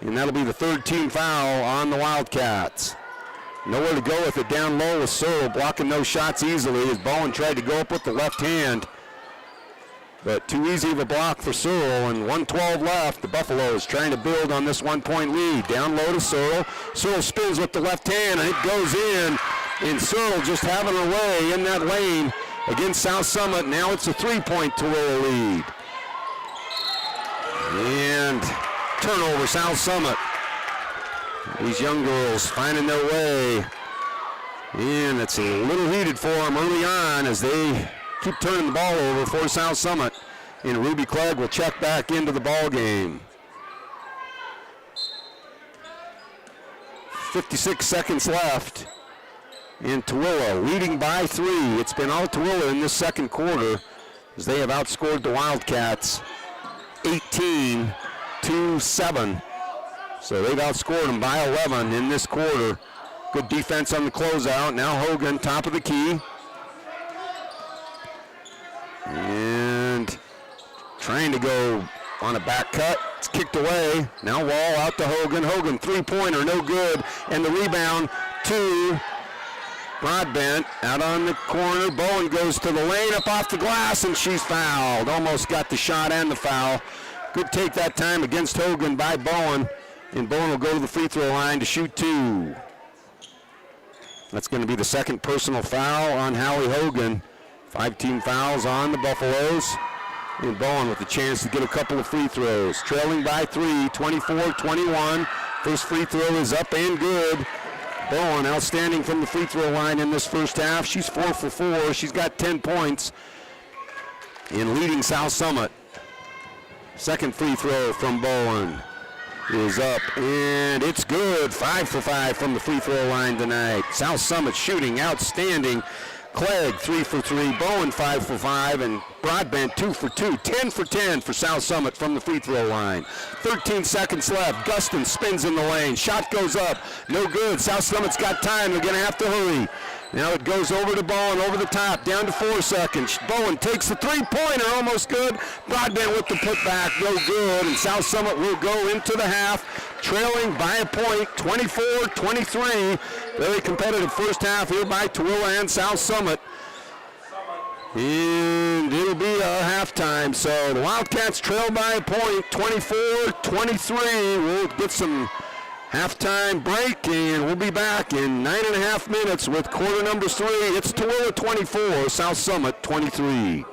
And that'll be the 3rd team foul on the Wildcats. Nowhere to go with it down low with Searle, blocking those shots easily as Bowen tried to go up with the left hand. But too easy of a block for Searle, and 1:12 left. The Buffaloes trying to build on this 1-point lead. Down low to Searle. Searle spins with the left hand, and it goes in. And Searle just having her way in that lane against South Summit. Now it's a 3-point Tooele lead. And turnover, South Summit. These young girls finding their way. And it's a little heated for them early on as they keep turning the ball over for South Summit. And Ruby Clegg will check back into the ball game. 56 seconds left. And Tooele leading by 3. It's been all Tooele in this second quarter as they have outscored the Wildcats 18-7. So they've outscored them by 11 in this quarter. Good defense on the closeout. Now Hogan, top of the key. And trying to go on a back cut. It's kicked away. Now Wall out to Hogan. Hogan, 3-pointer, no good. And the rebound to Broadbent out on the corner. Bowen goes to the lane, up off the glass, and she's fouled. Almost got the shot and the foul. Good take that time against Hogan by Bowen. And Bowen will go to the free throw line to shoot 2. That's going to be the second personal foul on Howie Hogan. 5 team fouls on the Buffaloes. And Bowen with a chance to get a couple of free throws. Trailing by 3, 24-21. First free throw is up and good. Bowen outstanding from the free throw line in this first half. She's 4 for 4. She's got 10 points in leading South Summit. Second free throw from Bowen is up, and it's good. 5 for 5 from the free throw line tonight. South Summit shooting outstanding. Clegg 3 for 3, Bowen 5 for 5, and Broadbent 2 for 2. 10 for 10 for South Summit from the free throw line. 13 seconds left. Guston spins in the lane. Shot goes up. No good. South Summit's got time. They're going to have to hurry. Now it goes over to Bowen, over the top, down to 4 seconds. Bowen takes the 3-pointer, almost good. Broadbent with the putback, no good. And South Summit will go into the half, trailing by a point, 24-23. Very competitive first half here by Tooele and South Summit. And it'll be a halftime. So the Wildcats trail by a point, 24-23. We'll get some halftime break, and we'll be back in 9.5 minutes with quarter number 3. It's Tooele 24, South Summit 23.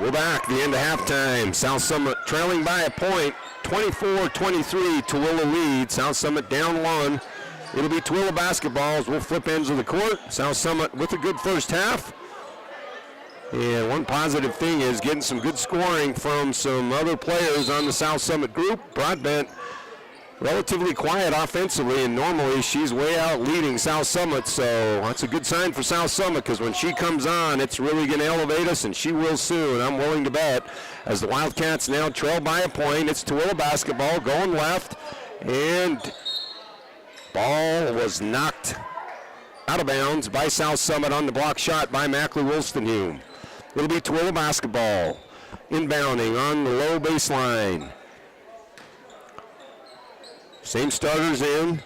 We're back, the end of halftime. South Summit trailing by a point, 24-23. Tooele lead. South Summit down one. It'll be Tooele basketball as we'll flip ends of the court. South Summit with a good first half. And one positive thing is getting some good scoring from some other players on the South Summit group. Broadbent relatively quiet offensively, and normally she's way out leading South Summit, so that's a good sign for South Summit because when she comes on, it's really going to elevate us, and she will soon, I'm willing to bet. As the Wildcats now trail by a point, it's Tooele basketball going left, and ball was knocked out of bounds by South Summit on the block shot by Mackley Wolstenhume. It'll be Tooele basketball, inbounding on the low baseline. Same starters in.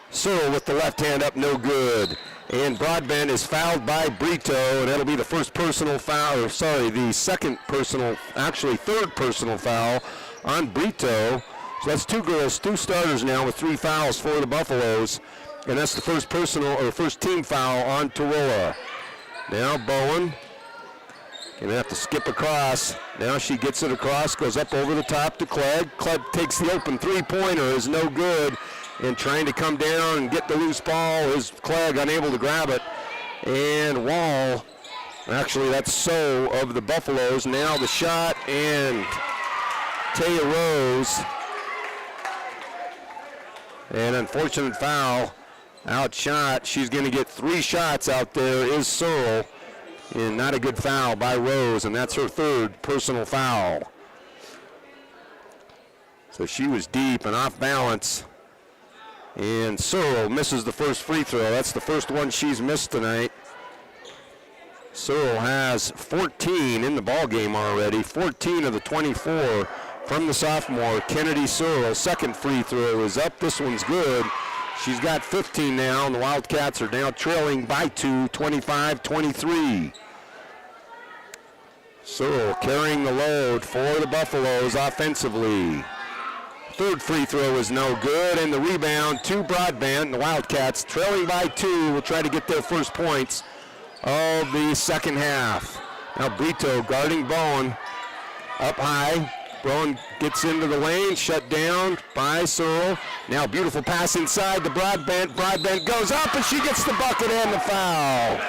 Searle with the left hand up, no good. And Broadbent is fouled by Brito, and that'll be the first personal foul, the second personal, actually third personal foul on Brito. So that's two girls, two starters now with 3 fouls for the Buffaloes. And that's the first first team foul on Tooele. Now Bowen. Gonna have to skip across. Now she gets it across, goes up over the top to Clegg. Clegg takes the open three-pointer, is no good. And trying to come down and get the loose ball is Clegg unable to grab it. And Wall, actually that's so of the Buffaloes. Now the shot, and Taya Rose. An unfortunate foul. Outshot. She's going to get 3 shots out there is Searle. And not a good foul by Rose, and that's her third personal foul. So she was deep and off balance. And Searle misses the first free throw. That's the first one she's missed tonight. Searle has 14 in the ball game already. 14 of the 24 from the sophomore, Kennedy Searle. Second free throw is up. This one's good. She's got 15 now, and the Wildcats are now trailing by 2, 25-23. Searle carrying the load for the Buffaloes offensively. Third free throw is no good, and the rebound to Broadbent. The Wildcats trailing by 2 will try to get their first points of the second half. Now Brito guarding Bowen up high. Bowen gets into the lane, shut down by Searle. Now beautiful pass inside to Broadbent. Broadbent goes up, and she gets the bucket and the foul.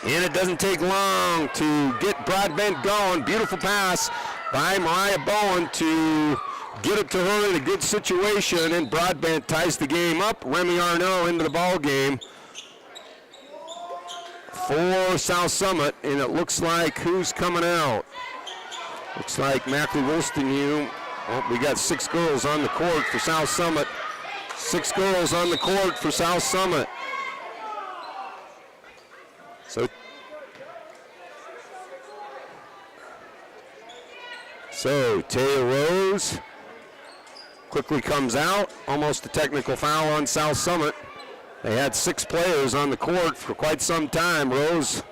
And it doesn't take long to get Broadbent going. Beautiful pass by Mariah Bowen to get it to her in a good situation, and Broadbent ties the game up. Remy Arnaud into the ball game for South Summit, and it looks like who's coming out? Looks like Mackley Wolstenhume. Oh, we got 6 girls on the court for South Summit. 6 girls on the court for South Summit. So Taya Rose quickly comes out. Almost a technical foul on South Summit. They had 6 players on the court for quite some time. Rose,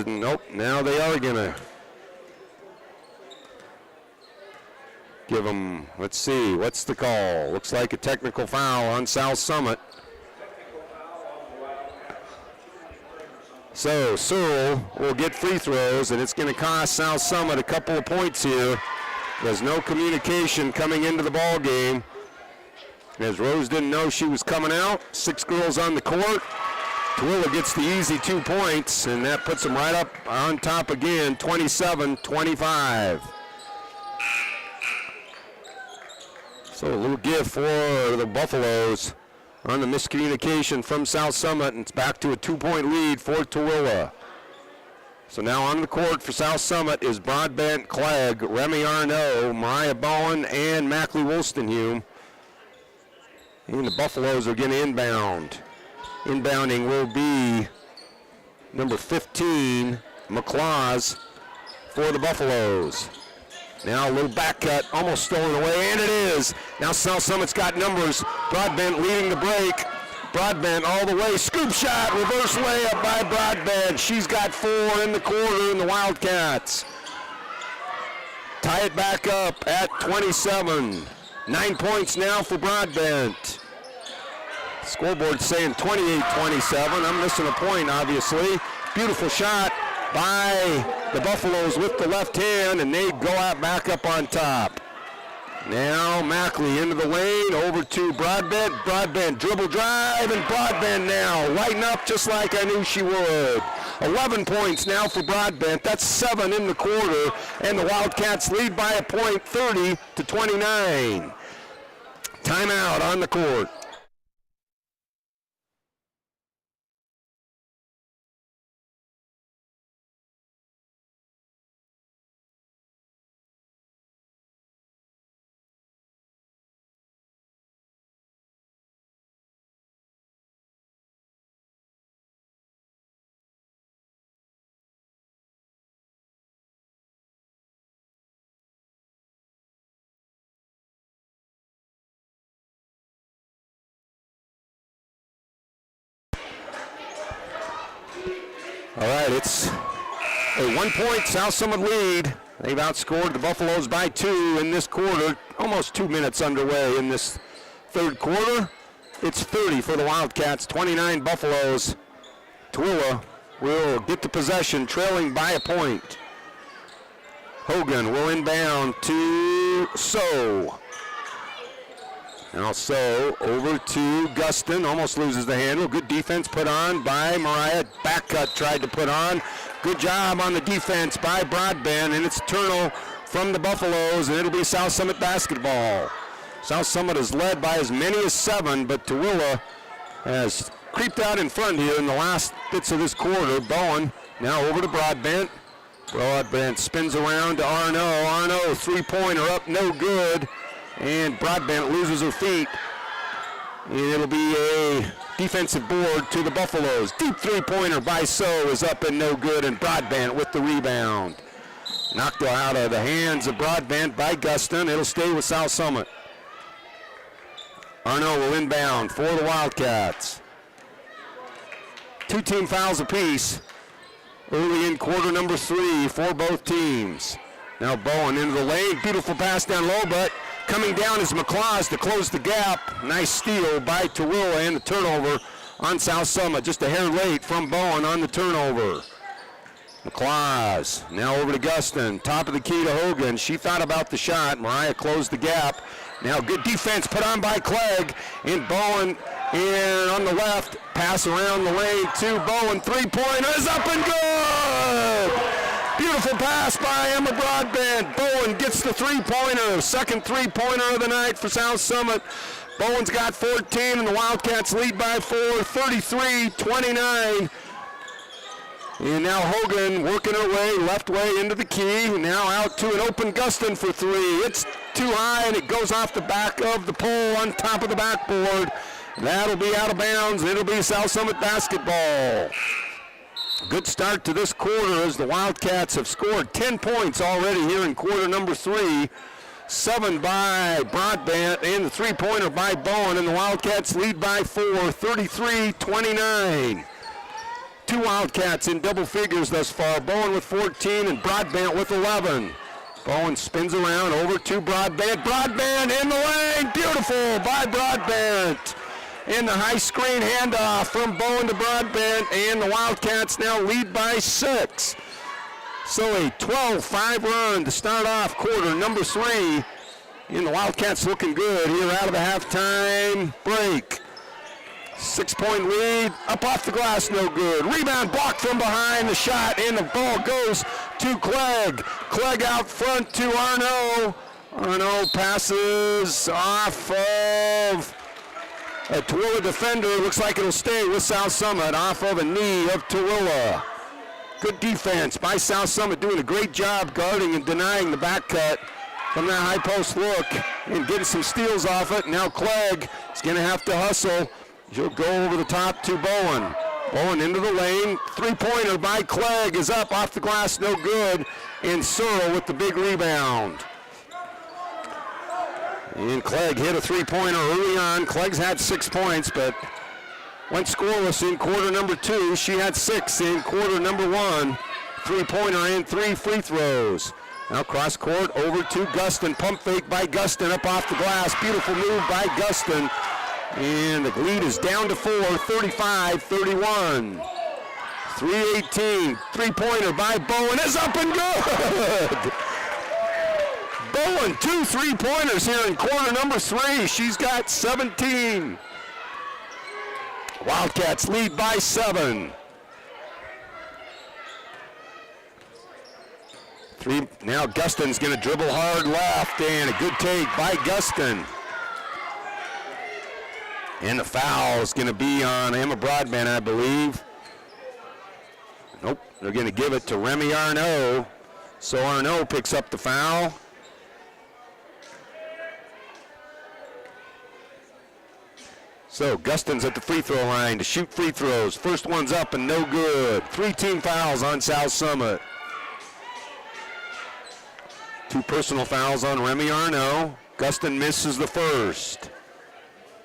nope, now they are going to give them, let's see, what's the call? Looks like a technical foul on South Summit. So Searle will get free throws, and it's going to cost South Summit a couple of points here. There's no communication coming into the ball game, as Rose didn't know she was coming out. 6 girls on the court. Tooele gets the easy 2 points, and that puts them right up on top again, 27-25. So a little gift for the Buffaloes on the miscommunication from South Summit, and it's back to a 2-point lead for Tooele. So now on the court for South Summit is Broadbent, Clegg, Remy Arnaud, Mariah Bowen, and Mackley Wolstenhume. And the Buffaloes are going to inbound. Inbounding will be number 15, McClaws, for the Buffaloes. Now a little back cut, almost stolen away, and it is. Now South Summit's got numbers. Broadbent leading the break. Broadbent all the way, scoop shot, reverse layup by Broadbent. She's got 4 in the quarter in the Wildcats. Tie it back up at 27. 9 points now for Broadbent. Scoreboard saying 28-27. I'm missing a point, obviously. Beautiful shot by the Buffaloes with the left hand, and they go out back up on top. Now Mackley into the lane, over to Broadbent. Broadbent dribble drive, and Broadbent now lighting up just like I knew she would. 11 points now for Broadbent. That's 7 in the quarter, and the Wildcats lead by a point, 30-29. Timeout on the court. All right, it's a 1-point South Summit lead. They've outscored the Buffaloes by 2 in this quarter. Almost 2 minutes underway in this third quarter. It's 30 for the Wildcats, 29 Buffaloes. Tooele will get the possession, trailing by a point. Hogan will inbound to So. Now So over to Guston, almost loses the handle. Good defense put on by Mariah. Back cut tried to put on. Good job on the defense by Broadbent, and it's a turnover from the Buffaloes, and it'll be South Summit basketball. South Summit is led by as many as 7, but Tooele has creeped out in front here in the last bits of this quarter. Bowen now over to Broadbent. Broadbent spins around to Arno. Arno, three-pointer up, no good. And Broadbent loses her feet. And it'll be a defensive board to the Buffaloes. Deep three-pointer by So is up and no good, and Broadbent with the rebound. Knocked out of the hands of Broadbent by Guston. It'll stay with South Summit. Arno will inbound for the Wildcats. 2 team fouls apiece early in quarter number 3 for both teams. Now Bowen into the lane. Beautiful pass down low, but coming down is McClaws to close the gap. Nice steal by Tooele, and the turnover on South Summit. Just a hair late from Bowen on the turnover. McClaws now over to Guston. Top of the key to Hogan. She thought about the shot. Mariah closed the gap. Now good defense put on by Clegg, and Bowen in on the left. Pass around the lane to Bowen. Three-pointer is up and good! Beautiful pass by Emma Broadbent. Bowen gets the three-pointer. Second three-pointer of the night for South Summit. Bowen's got 14, and the Wildcats lead by 4, 33-29. And now Hogan working her way, left way into the key. Now out to an open Guston for 3. It's too high, and it goes off the back of the pole on top of the backboard. That'll be out of bounds. It'll be South Summit basketball. Good start to this quarter as the Wildcats have scored 10 points already here in quarter number 3. 7 by Broadbent and the three-pointer by Bowen, and the Wildcats lead by 4, 33-29. 2 Wildcats in double figures thus far. Bowen with 14 and Broadbent with 11. Bowen spins around over to Broadbent. Broadbent in the lane. Beautiful by Broadbent. In the high screen handoff from Bowen to Broadbent, and the Wildcats now lead by 6. So a 12-5 run to start off quarter number 3. And the Wildcats looking good here out of the halftime break. 6-point lead, up off the glass, no good. Rebound blocked from behind, the shot, and the ball goes to Clegg. Clegg out front to Arno. Arno passes off of a Tooele defender. Looks like it'll stay with South Summit off of a knee of Tooele. Good defense by South Summit, doing a great job guarding and denying the back cut from that high post look and getting some steals off it. Now Clegg is going to have to hustle. She'll go over the top to Bowen. Bowen into the lane. Three-pointer by Clegg is up off the glass, no good. And Searle with the big rebound. And Clegg hit a three-pointer early on. Clegg's had 6 points, but went scoreless in quarter number 2. She had 6 in quarter number 1. Three-pointer and 3 free throws. Now cross court over to Guston. Pump fake by Guston up off the glass. Beautiful move by Guston. And the lead is down to 4, 35-31. 3:18, three-pointer by Bowen is up and good. Bowen, 2 3-pointers here in quarter number 3. She's got 17. Wildcats lead by 7. Now Gustin's going to dribble hard left, and a good take by Gustin. And the foul is going to be on Emma Broadbent, I believe. Nope, they're going to give it to Remy Arnaud. So Arnaud picks up the foul. So Gustin's at the free throw line to shoot free throws. First one's up and no good. 3 team fouls on South Summit. 2 personal fouls on Remy Arnaud. Gustin misses the first.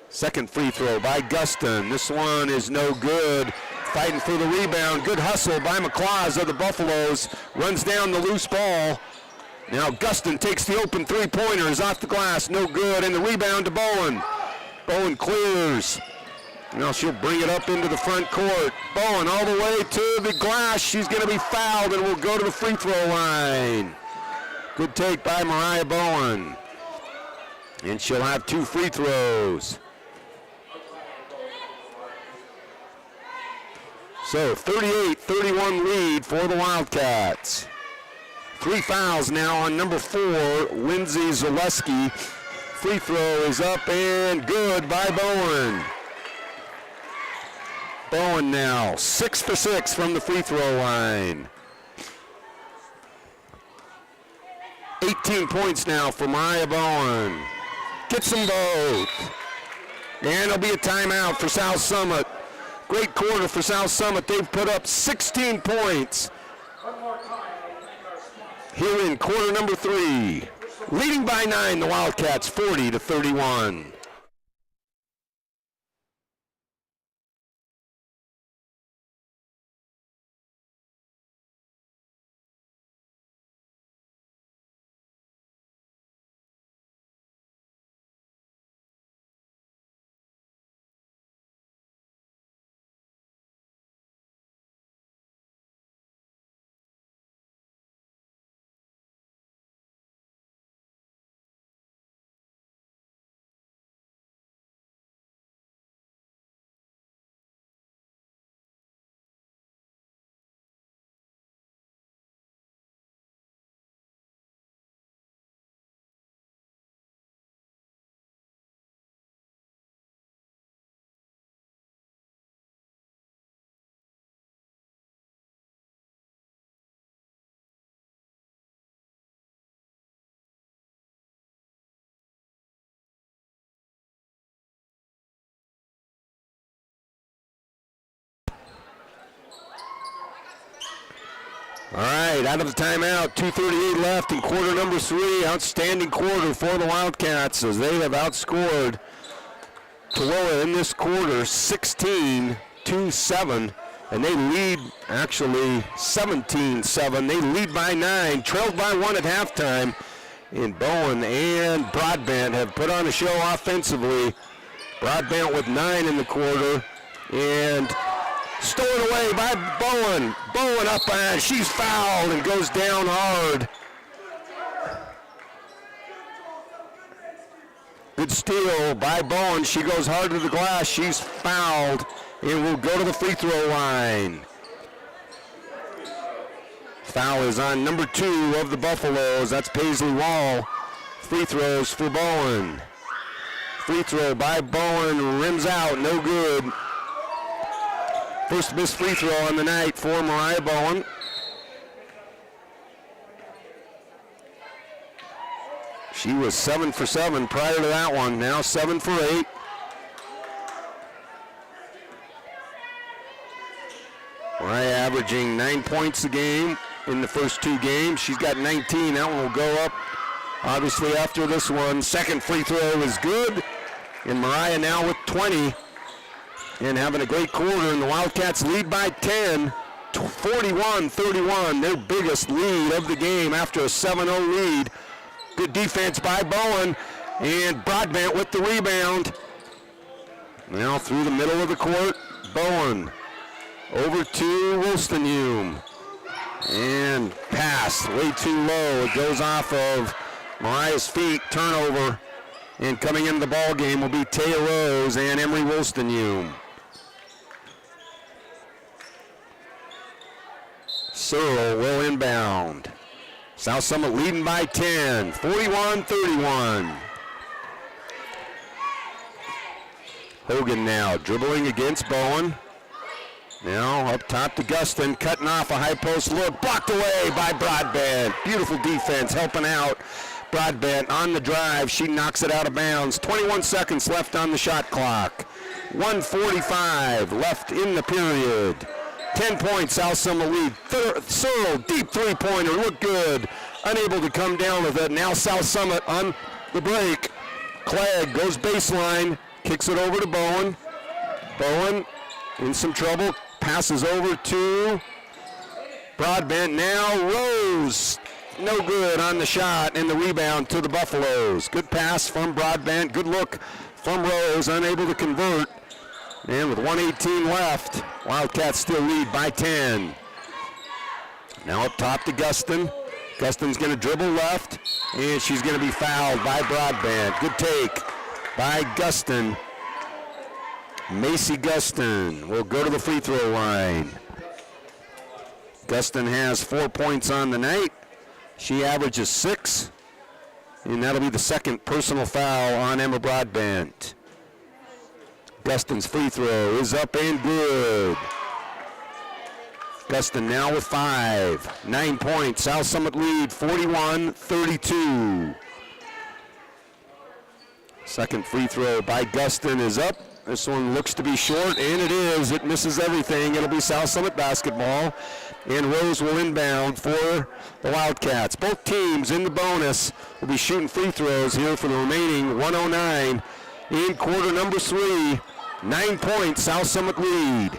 Second free throw by Gustin. This one is no good. Fighting for the rebound. Good hustle by McClaws of the Buffaloes. Runs down the loose ball. Now Gustin takes the open three-pointers off the glass. No good. And the rebound to Bowen. Bowen clears. Now she'll bring it up into the front court. Bowen all the way to the glass. She's going to be fouled and will go to the free throw line. Good take by Mariah Bowen. And she'll have 2 free throws. So 38-31 lead for the Wildcats. 3 fouls now on number 4, Lindsay Zaleski. Free throw is up and good by Bowen. Bowen now 6 for 6 from the free throw line. 18 points now for Mariah Bowen. Gets them both. And it'll be a timeout for South Summit. Great quarter for South Summit. They've put up 16 points here in quarter number 3. Leading by 9, the Wildcats, 40-31. All right, out of the timeout, 2:38 left in quarter number 3. Outstanding quarter for the Wildcats as they have outscored Tooele in this quarter 16-7, and they lead actually 17-7. They lead by 9, trailed by 1 at halftime. And Bowen and Broadbent have put on a show offensively. Broadbent with 9 in the quarter, and stolen away by Bowen. Bowen up and she's fouled and goes down hard. Good steal by Bowen. She goes hard to the glass. She's fouled and will go to the free throw line. Foul is on number 2 of the Buffaloes. That's Paisley Wall. Free throws for Bowen. Free throw by Bowen. Rims out. No good. First missed free throw on the night for Mariah Bowen. She was 7 for 7 prior to that one. Now 7 for 8. Mariah averaging 9 points a game in the first 2 games. She's got 19. That one will go up, obviously, after this one. Second free throw is good. And Mariah now with 20. And having a great quarter, and the Wildcats lead by 10, 41-31, their biggest lead of the game after a 7-0 lead. Good defense by Bowen, and Broadbent with the rebound. Now through the middle of the court, Bowen Over to Wolstenhume. And pass way too low. It goes off of Mariah's feet. Turnover. And coming into the ball game will be Taya Rose and Emery Wolstenhume. Searle will inbound. South Summit leading by 10, 41-31. Hogan now dribbling against Bowen. Now up top to Guston, cutting off a high post look, blocked away by Broadbent. Beautiful defense, helping out Broadbent on the drive. She knocks it out of bounds. 21 seconds left on the shot clock. 1:45 left in the period. 10 points, South Summit lead. Searle, deep three-pointer, looked good. Unable to come down with it. Now South Summit on the break. Clegg goes baseline, kicks it over to Bowen. Bowen in some trouble, passes over to Broadbent. Now Rose, no good on the shot and the rebound to the Buffaloes. Good pass from Broadbent, good look from Rose, unable to convert. And with 1:18 left, Wildcats still lead by 10. Now up top to Guston. Guston's going to dribble left, and she's going to be fouled by Broadbent. Good take by Guston. Macy Guston will go to the free throw line. Guston has 4 points on the night. She averages 6, and that'll be the second personal foul on Emma Broadbent. Guston's free throw is up and good. Guston now with 5. 9 points. South Summit lead 41-32. Second free throw by Guston is up. This one looks to be short, and it is. It misses everything. It'll be South Summit basketball. And Rose will inbound for the Wildcats. Both teams in the bonus will be shooting free throws here for the remaining 109 in quarter number 3. 9 points, South Summit lead.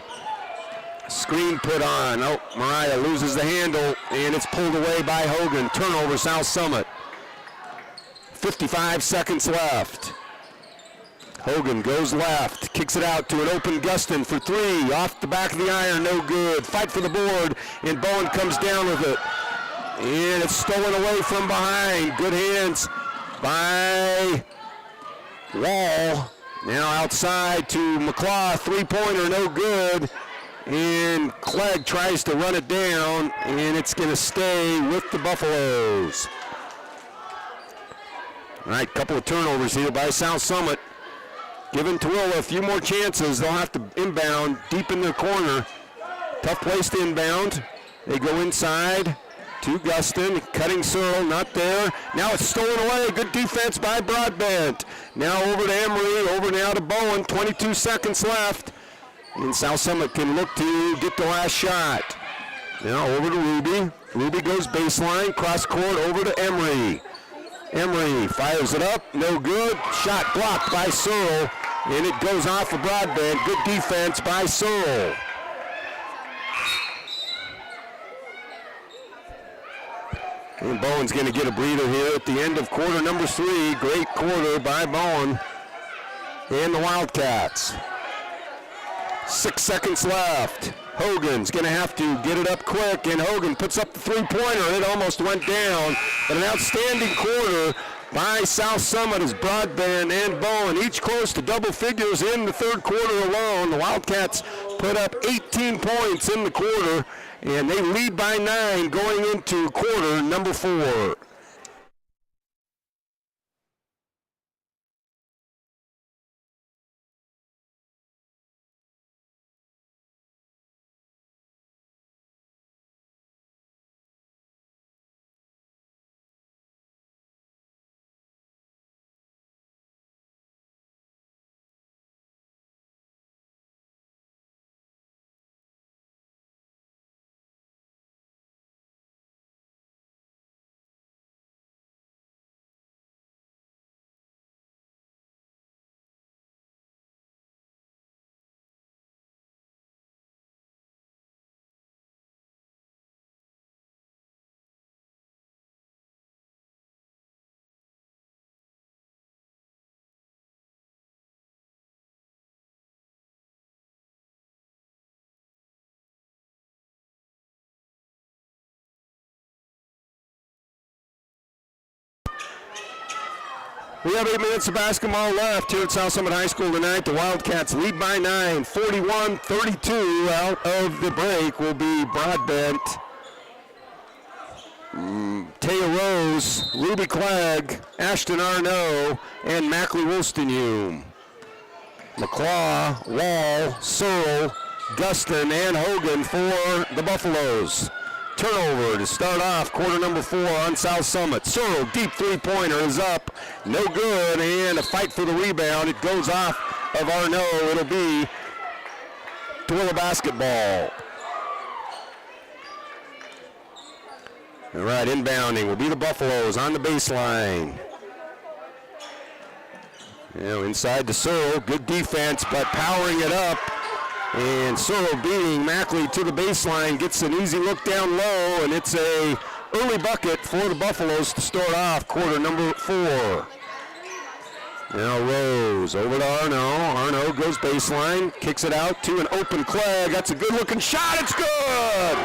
Screen put on. Oh, Mariah loses the handle, and it's pulled away by Hogan. Turnover, South Summit. 55 seconds left. Hogan goes left, kicks it out to an open Guston for 3. Off the back of the iron, no good. Fight for the board, and Bowen comes down with it. And it's stolen away from behind. Good hands by Wall. Now outside to McClaw, three-pointer, no good. And Clegg tries to run it down, and it's going to stay with the Buffaloes. All right, couple of turnovers here by South Summit. Giving Tooele a few more chances. They'll have to inbound deep in their corner. Tough place to inbound. They go inside to Guston, cutting Searle, not there. Now it's stolen away. Good defense by Broadbent. Now over to Emery, over now to Bowen. 22 seconds left. And South Summit can look to get the last shot. Now over to Ruby. Ruby goes baseline, cross court over to Emery. Emery fires it up, no good. Shot blocked by Searle, and it goes off of Broadbent. Good defense by Searle. And Bowen's going to get a breather here at the end of quarter number 3. Great quarter by Bowen and the Wildcats. 6 seconds left. Hogan's going to have to get it up quick, and Hogan puts up the three-pointer. It almost went down, but an outstanding quarter by South Summit as Broadbent and Bowen, each close to double figures in the third quarter alone. The Wildcats put up 18 points in the quarter, and they lead by 9 going into quarter number 4. We have 8 minutes of basketball left here at South Summit High School tonight. The Wildcats lead by 9, 41-32. Out of the break will be Broadbent, Taya Rose, Ruby Clegg, Ashton Arnaud, and Mackley Wolstenhume. McClaw, Wall, Searle, Guston, and Hogan for the Buffaloes. Turnover to start off quarter number 4 on South Summit. Searle, deep three-pointer is up. No good, and a fight for the rebound. It goes off of Arnaud. It'll be Tooele basketball. All right, inbounding will be the Buffaloes on the baseline. Inside to Searle. Good defense, but powering it up. And Searle beating Mackley to the baseline, gets an easy look down low, and it's a early bucket for the Buffaloes to start off quarter number 4. Now Rose over to Arnaud. Arnaud goes baseline, kicks it out to an open Clegg. That's a good-looking shot. It's good!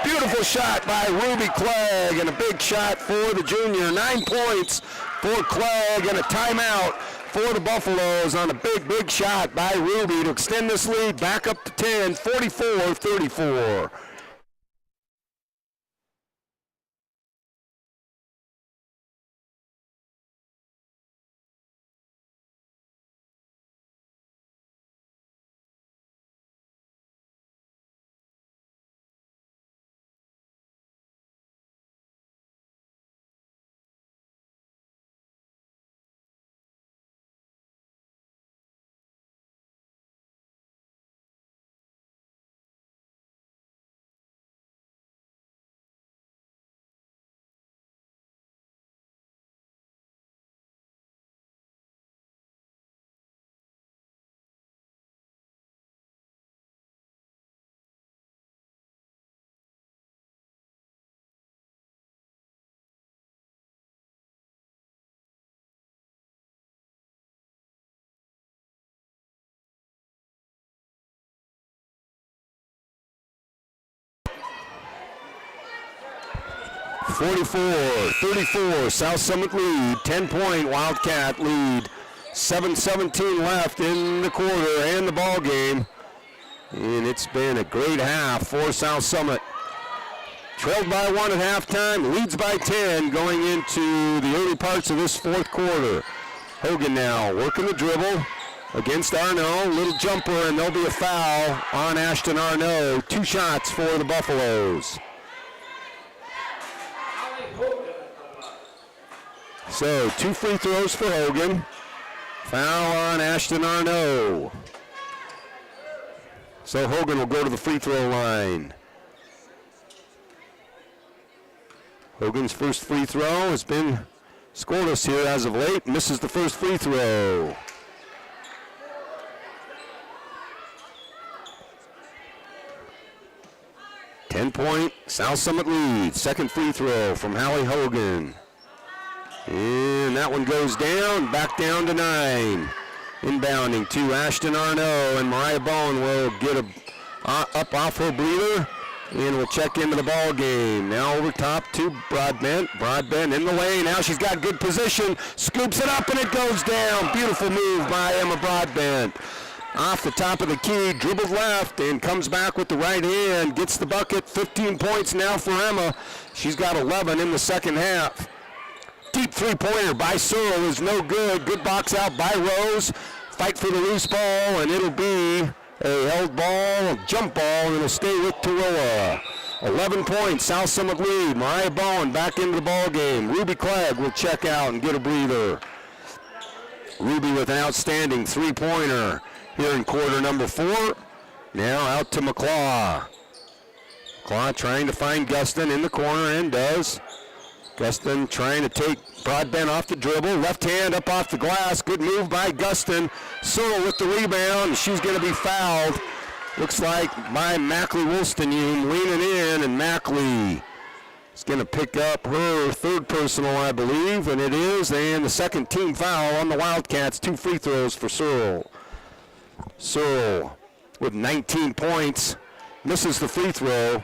Beautiful shot by Ruby Clegg, and a big shot for the junior. 9 points for Clegg, and a timeout for the Buffaloes on a big shot by Ruby to extend this lead back up to 10, 44-34. (44-34), South Summit lead, 10-point Wildcat lead, 7:17 left in the quarter and the ball game. And it's been a great half for South Summit. Trailed by 1 at halftime, leads by 10 going into the early parts of this fourth quarter. Hogan now working the dribble against Arnaud, little jumper, and there'll be a foul on Ashton Arnaud. 2 shots for the Buffaloes. So 2 free throws for Hogan. Foul on Ashton Arnaud. So Hogan will go to the free throw line. Hogan's first free throw has been scoreless here as of late. Misses the first free throw. Ten-point South Summit lead. Second free throw from Hallie Hogan. And that one goes down, back down to 9. Inbounding to Ashton Arnaud, and Mariah Bone will get up off her breather and will check into the ball game. Now over top to Broadbent. Broadbent in the lane. Now she's got good position. Scoops it up and it goes down. Beautiful move by Emma Broadbent. Off the top of the key, dribbled left and comes back with the right hand. Gets the bucket. 15 points now for Emma. She's got 11 in the second half. Deep three-pointer by Searle is no good. Good box out by Rose. Fight for the loose ball, and it'll be a held ball, a jump ball, and it'll stay with Tooele. 11 points, South Summit lead. Mariah Bowen back into the ball game. Ruby Clegg will check out and get a breather. Ruby with an outstanding three-pointer here in quarter number 4. Now out to McClaw. McClaw trying to find Guston in the corner and does. Guston trying to take Broadbent off the dribble. Left hand up off the glass. Good move by Guston. Searle with the rebound. She's going to be fouled. Looks like by Mackley Wolstenhume leaning in, and Mackley is going to pick up her third personal, I believe, and it is. And the second team foul on the Wildcats. 2 free throws for Searle. Searle with 19 points. Misses the free throw.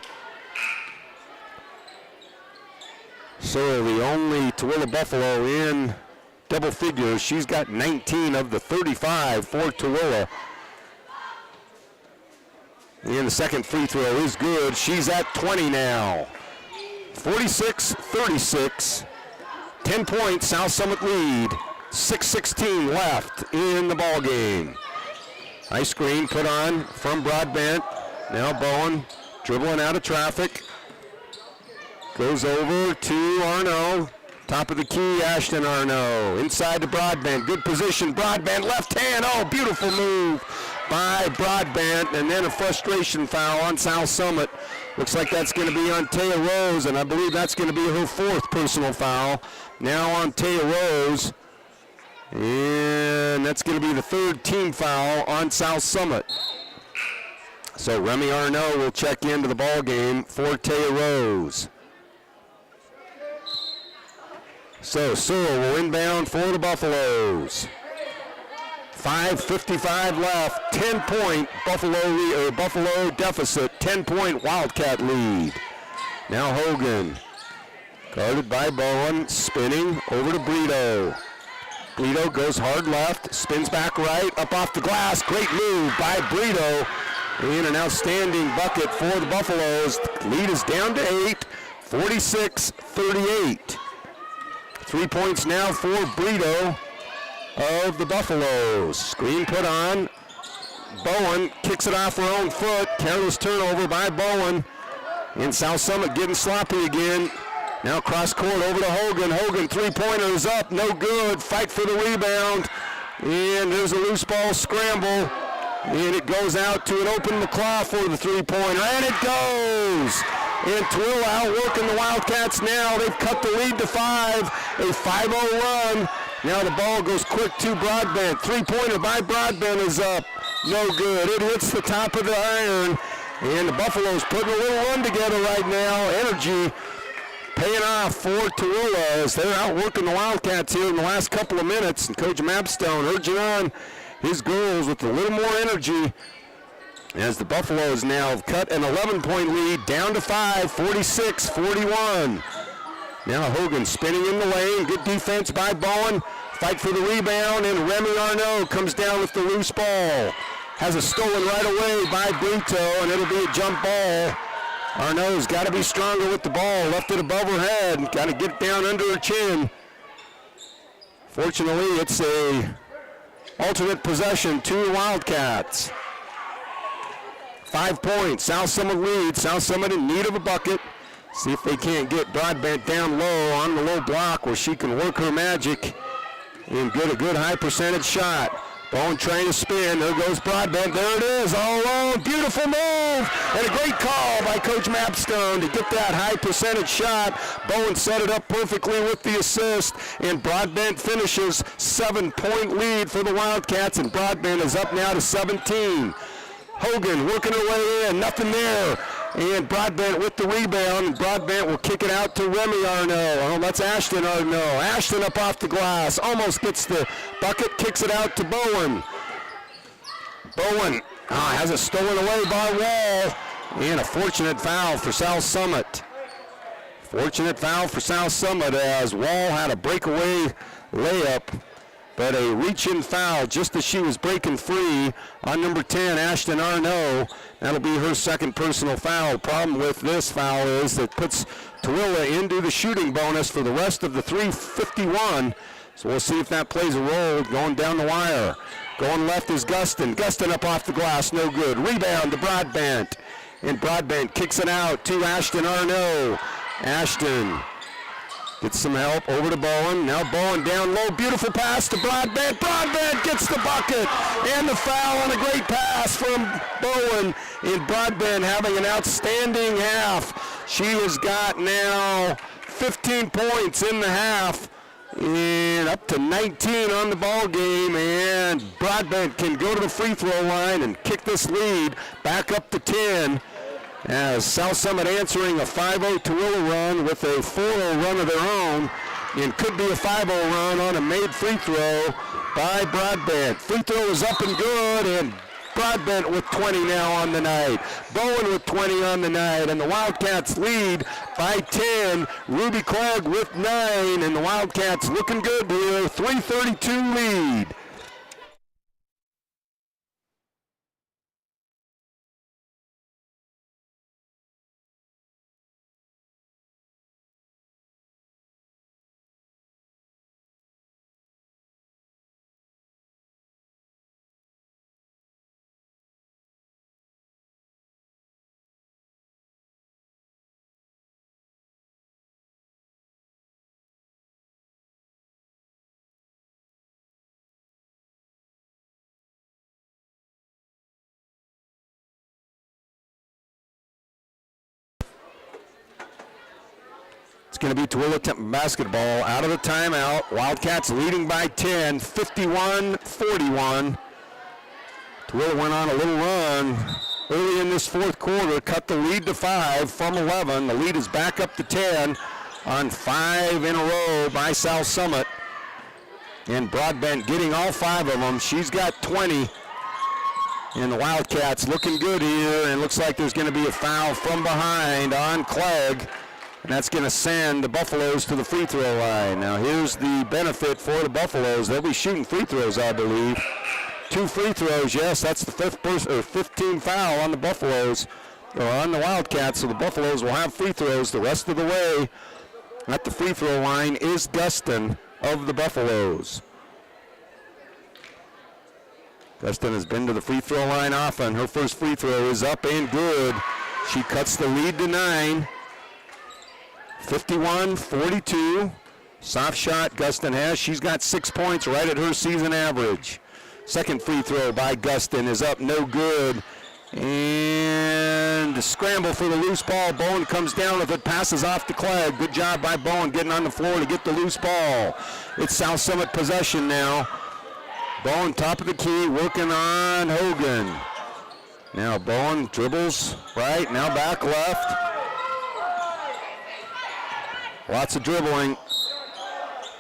Searle, the only Tooele Buffalo in double figures. She's got 19 of the 35 for Tooele. And the second free throw is good. She's at 20 now. 46-36. 10 points, South Summit lead. 6:16 left in the ball game. High screen put on from Broadbent. Now Bowen dribbling out of traffic. Goes over to Arno. Top of the key, Ashton Arno. Inside to Broadbent. Good position. Broadbent left hand. Oh, beautiful move by Broadbent. And then a frustration foul on South Summit. Looks like that's going to be on Taya Rose, and I believe that's going to be her fourth personal foul. Now on Taya Rose. And that's going to be the third team foul on South Summit. So Remy Arno will check into the ball game for Taya Rose. So Searle will inbound for the Buffaloes. 5:55 left. 10-point Buffalo deficit. 10-point Wildcat lead. Now Hogan, guarded by Bowen, spinning over to Brito. Brito goes hard left, spins back right, up off the glass. Great move by Brito. And an outstanding bucket for the Buffaloes. Lead is down to 8, 46-38. 3 points now for Brito of the Buffaloes. Screen put on. Bowen kicks it off her own foot. Careless turnover by Bowen. And South Summit getting sloppy again. Now cross court over to Hogan. Hogan, three-pointer is up, no good. Fight for the rebound. And there's a loose ball scramble. And it goes out to an open McClaw for the three-pointer. And it goes. And Tooele outworking the Wildcats now. They've cut the lead to 5. A 5-0 run. Now the ball goes quick to Broadbent. Three-pointer by Broadbent is up. No good. It hits the top of the iron. And the Buffaloes putting a little run together right now. Energy paying off for Tooele as they're outworking the Wildcats here in the last couple of minutes. And Coach Mapstone urging on his girls with a little more energy as the Buffaloes now have cut an 11-point lead down to 5, 46-41. Now Hogan spinning in the lane. Good defense by Bowen. Fight for the rebound, and Remy Arno comes down with the loose ball. Has a stolen right away by Brito, and it'll be a jump ball. Arno's got to be stronger with the ball. Left it above her head. Got to get it down under her chin. Fortunately, it's a alternate possession to the Wildcats. 5 points. South Summit leads. South Summit in need of a bucket. See if they can't get Broadbent down low on the low block where she can work her magic and get a good high percentage shot. Bowen trying to spin. There goes Broadbent. There it is. All alone. Beautiful move. And a great call by Coach Mapstone to get that high percentage shot. Bowen set it up perfectly with the assist. And Broadbent finishes. 7-point lead for the Wildcats. And Broadbent is up now to 17. Hogan working her way in. Nothing there. And Broadbent with the rebound. And Broadbent will kick it out to Remy Arno. Oh, that's Ashton Arno. Ashton up off the glass. Almost gets the bucket. Kicks it out to Bowen. Bowen has it stolen away by Wall. And a fortunate foul for South Summit. Fortunate foul for South Summit as Wall had a breakaway layup. But a reach-in foul just as she was breaking free on number 10, Ashton Arno. That'll be her second personal foul. The problem with this foul is it puts Tooele into the shooting bonus for the rest of the 3:51. So we'll see if that plays a role going down the wire. Going left is Gustin. Gustin up off the glass, no good. Rebound to Broadbent. And Broadbent kicks it out to Ashton Arno. Ashton gets some help over to Bowen. Now Bowen down low. Beautiful pass to Broadbent. Broadbent gets the bucket. And the foul on a great pass from Bowen. And Broadbent having an outstanding half. She has got now 15 points in the half. And up to 19 on the ball game. And Broadbent can go to the free throw line and kick this lead back up to 10. As South Summit answering a 5-0 Tooele run with a 4-0 run of their own, and could be a 5-0 run on a made free throw by Broadbent. Free throw is up and good, and Broadbent with 20 now on the night. Bowen with 20 on the night, and the Wildcats lead by 10. Ruby Clegg with 9, and the Wildcats looking good here. 3:32 lead. It's going to be Tooele basketball out of the timeout. Wildcats leading by 10, 51-41. Tooele went on a little run early in this fourth quarter, cut the lead to 5 from 11. The lead is back up to 10 on 5 in a row by South Summit. And Broadbent getting all 5 of them. She's got 20. And the Wildcats looking good here, and looks like there's going to be a foul from behind on Clegg. And that's going to send the Buffaloes to the free throw line. Now here's the benefit for the Buffaloes. They'll be shooting free throws, I believe. 2 free throws, yes, that's the 15th foul on the Buffaloes, or on the Wildcats, so the Buffaloes will have free throws the rest of the way. At the free throw line is Gustin of the Buffaloes. Gustin has been to the free throw line often. Her first free throw is up and good. She cuts the lead to 9. 51-42. Soft shot Gustin has. She's got 6 points right at her season average. Second free throw by Gustin is up, no good. And the scramble for the loose ball. Bowen comes down with it, passes off to Clegg. Good job by Bowen getting on the floor to get the loose ball. It's South Summit possession now. Bowen top of the key, working on Hogan. Now Bowen dribbles right, now back left. Lots of dribbling.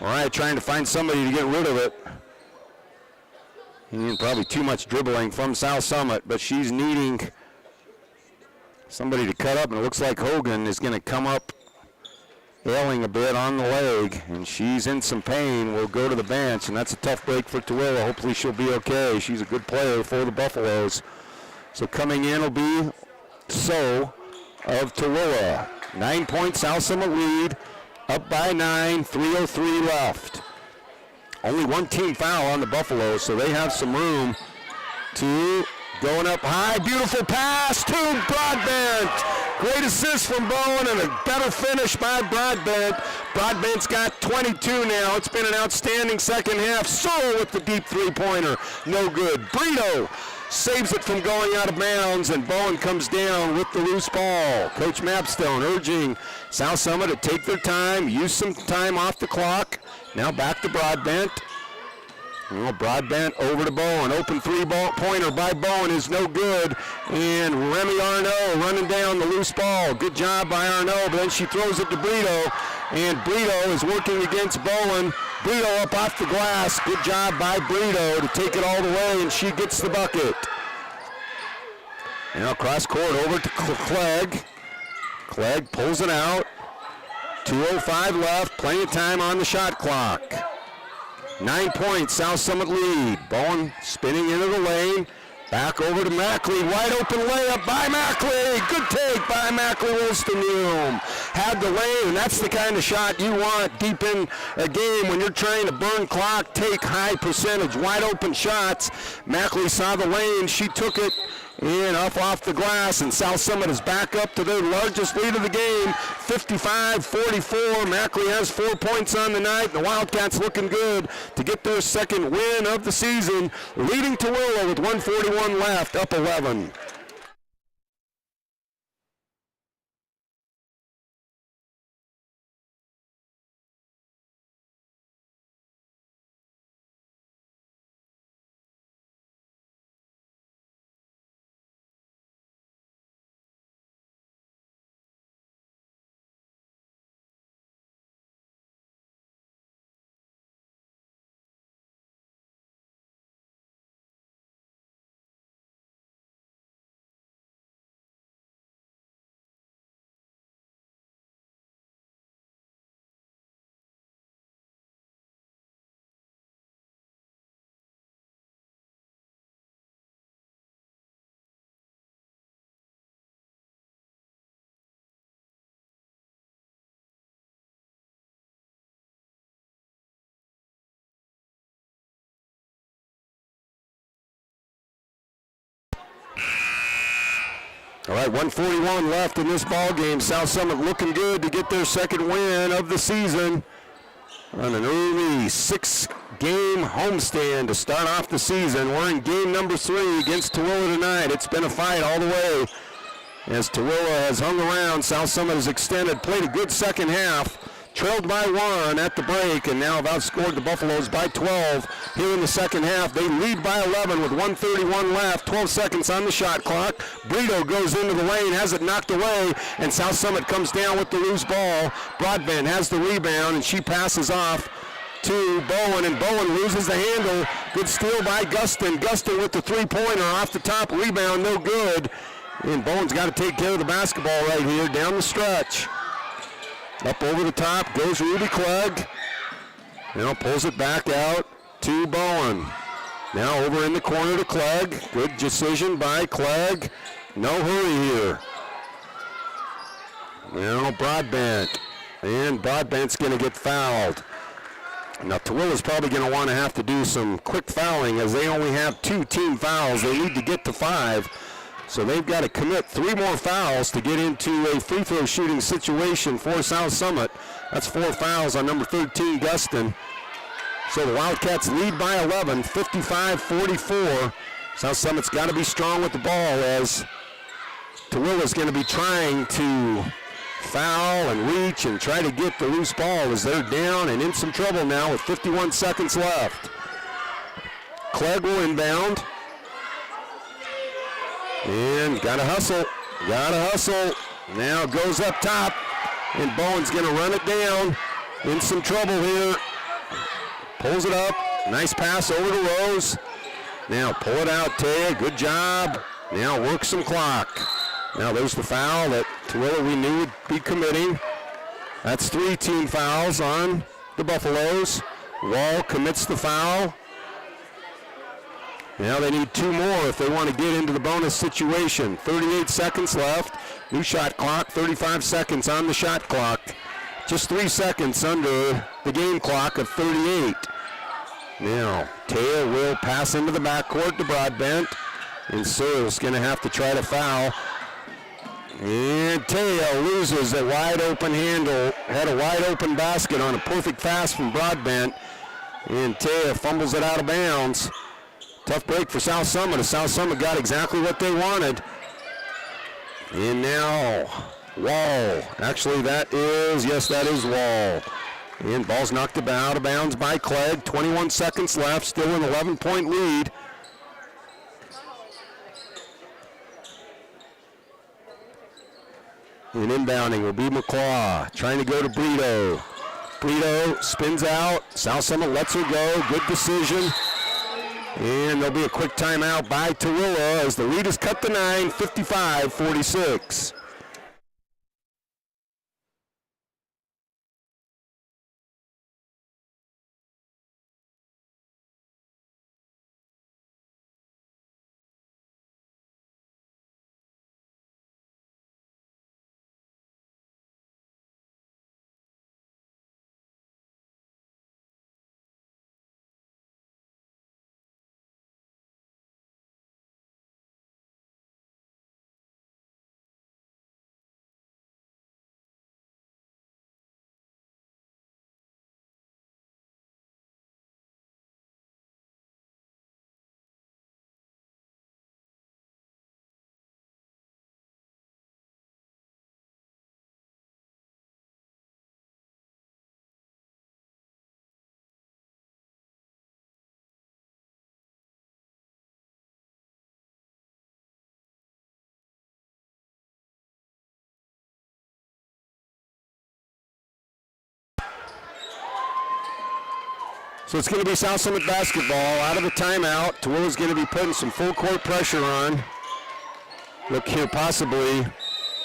All right, trying to find somebody to get rid of it. And probably too much dribbling from South Summit, but she's needing somebody to cut up, and it looks like Hogan is going to come up ailing a bit on the leg, and she's in some pain. Will go to the bench, and that's a tough break for Tooele. Hopefully she'll be okay. She's a good player for the Buffaloes. So coming in will be So of Tooele. 9-point South Summit lead. Up by 9, 3:03 left. Only one team foul on the Buffaloes, so they have some room to going up high. Beautiful pass to Broadbent. Great assist from Bowen and a better finish by Broadbent. Broadbent's got 22 now. It's been an outstanding second half. So with the deep three-pointer, no good. Brito saves it from going out of bounds, and Bowen comes down with the loose ball. Coach Mapstone urging South Summit to take their time, use some time off the clock. Now back to Broadbent. Well, Broadbent over to Bowen. Open three-pointer by Bowen is no good. And Remy Arnaud running down the loose ball. Good job by Arnaud, but then she throws it to Brito. And Brito is working against Bowen. Brito up off the glass. Good job by Brito to take it all the way, and she gets the bucket. Now cross court over to Clegg. Clegg pulls it out. 2:05 left. Plenty of time on the shot clock. 9 points, South Summit lead. Bowen spinning into the lane. Back over to Mackley. Wide open layup by Mackley. Good take by Mackley Wolstenhume. Had the lane, and that's the kind of shot you want deep in a game when you're trying to burn clock, take high percentage, wide open shots. Mackley saw the lane. She took it in off the glass, and South Summit is back up to their largest lead of the game, 55-44. Mackley has 4 points on the night. The Wildcats looking good to get their second win of the season, leading Tooele with 1:41 left, up 11. right, 1:41 left in this ball game. South Summit looking good to get their second win of the season on an early 6-game homestand to start off the season. We're in game number 3 against Tooele tonight. It's been a fight all the way as Tooele has hung around. South Summit has extended, played a good second half, trailed by 1 at the break, and now have outscored the Buffaloes by 12 here in the second half. They lead by 11 with 1:31 left, 12 seconds on the shot clock. Brito goes into the lane, has it knocked away, and South Summit comes down with the loose ball. Broadbent has the rebound, and she passes off to Bowen, and Bowen loses the handle. Good steal by Gustin. Gustin with the three-pointer off the top, rebound, no good. And Bowen's got to take care of the basketball right here down the stretch. Up over the top goes Ruby Clegg. Now pulls it back out to Bowen. Now over in the corner to Clegg. Good decision by Clegg. No hurry here. Now Broadbent. And Broadbent's going to get fouled. Now Tooele's probably going to want to have to do some quick fouling as they only have 2 team fouls. They need to get to 5. So they've got to commit 3 more fouls to get into a free throw shooting situation for South Summit. That's 4 fouls on number 13, Gustin. So the Wildcats lead by 11, 55-44. South Summit's got to be strong with the ball as Tooele's going to be trying to foul and reach and try to get the loose ball as they're down and in some trouble now with 51 seconds left. Clegg will inbound. And gotta hustle. Now goes up top, and Bowen's gonna run it down. In some trouble here. Pulls it up. Nice pass over to Rose. Now pull it out, Taya. Good job. Now work some clock. Now there's the foul that Tooele we knew would be committing. That's 3 team fouls on the Buffaloes. Wall commits the foul. Now they need 2 more if they want to get into the bonus situation. 38 seconds left. New shot clock, 35 seconds on the shot clock. Just 3 seconds under the game clock of 38. Now, Taya will pass into the backcourt to Broadbent. And Searle's going to have to try to foul. And Taya loses a wide open handle. Had a wide open basket on a perfect pass from Broadbent. And Taya fumbles it out of bounds. Tough break for South Summit. South Summit got exactly what they wanted. And now, Wall. Actually, that is Wall. And ball's knocked out of bounds by Clegg. 21 seconds left, still an 11-point lead. And inbounding will be McClaw. Trying to go to Brito. Brito spins out. South Summit lets her go. Good decision. And there'll be a quick timeout by Tooele as the lead is cut to 9, 55-46. So it's going to be South Summit basketball out of the timeout. Tooele's going to be putting some full court pressure on. Look here possibly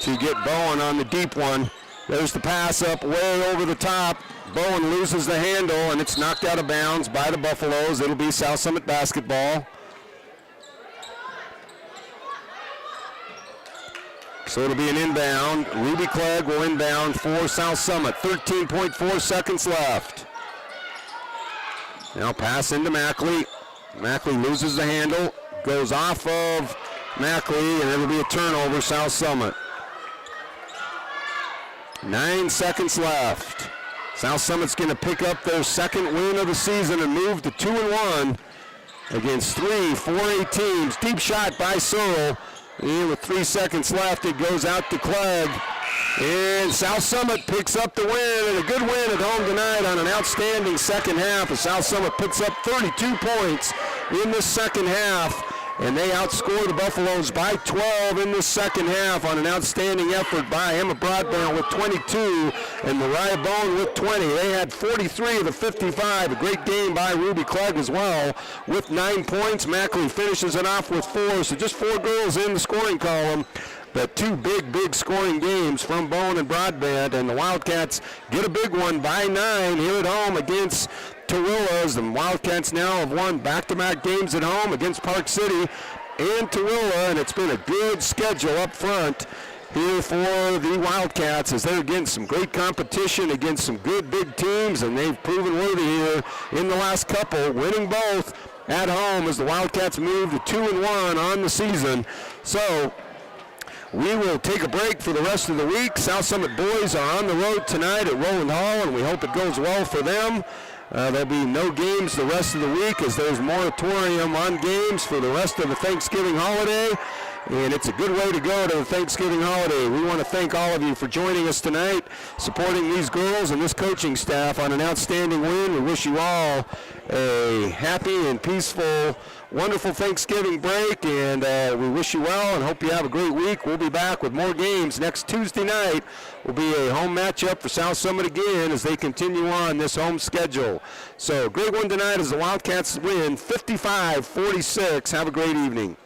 to get Bowen on the deep one. There's the pass up way over the top. Bowen loses the handle and it's knocked out of bounds by the Buffaloes. It'll be South Summit basketball. So it'll be an inbound. Ruby Clegg will inbound for South Summit. 13.4 seconds left. Now pass into Mackley. Mackley loses the handle. Goes off of Mackley, and it'll be a turnover, South Summit. 9 seconds left. South Summit's going to pick up their second win of the season and move to 2-1 against 4A teams. Deep shot by Searle. And with 3 seconds left, it goes out to Clegg. And South Summit picks up the win, and a good win at home tonight on an outstanding second half. And South Summit picks up 32 points in the second half, and they outscore the Buffaloes by 12 in the second half on an outstanding effort by Emma Broadbent with 22 and Mariah Bone with 20. They had 43 of the 55. A great game by Ruby Clegg as well with 9 points. Mackley finishes it off with 4, so just 4 girls in the scoring column. But 2 big scoring games from Bone and Broadbent, and the Wildcats get a big one by 9 here at home against Tooele. The Wildcats now have won back-to-back games at home against Park City and Tooele, and it's been a good schedule up front here for the Wildcats as they're against some great competition against some good big teams, and they've proven worthy here in the last couple, winning both at home as the Wildcats move to 2-1 on the season. So we will take a break for the rest of the week. South Summit boys are on the road tonight at Rowland Hall, and we hope it goes well for them. There'll be no games the rest of the week as there's moratorium on games for the rest of the Thanksgiving holiday. And it's a good way to go to the Thanksgiving holiday. We want to thank all of you for joining us tonight, supporting these girls and this coaching staff on an outstanding win. We wish you all a happy and peaceful, wonderful Thanksgiving break, and we wish you well and hope you have a great week. We'll be back with more games next Tuesday night. Will be a home matchup for South Summit again as they continue on this home schedule. So great one tonight as the Wildcats win 55-46. Have a great evening.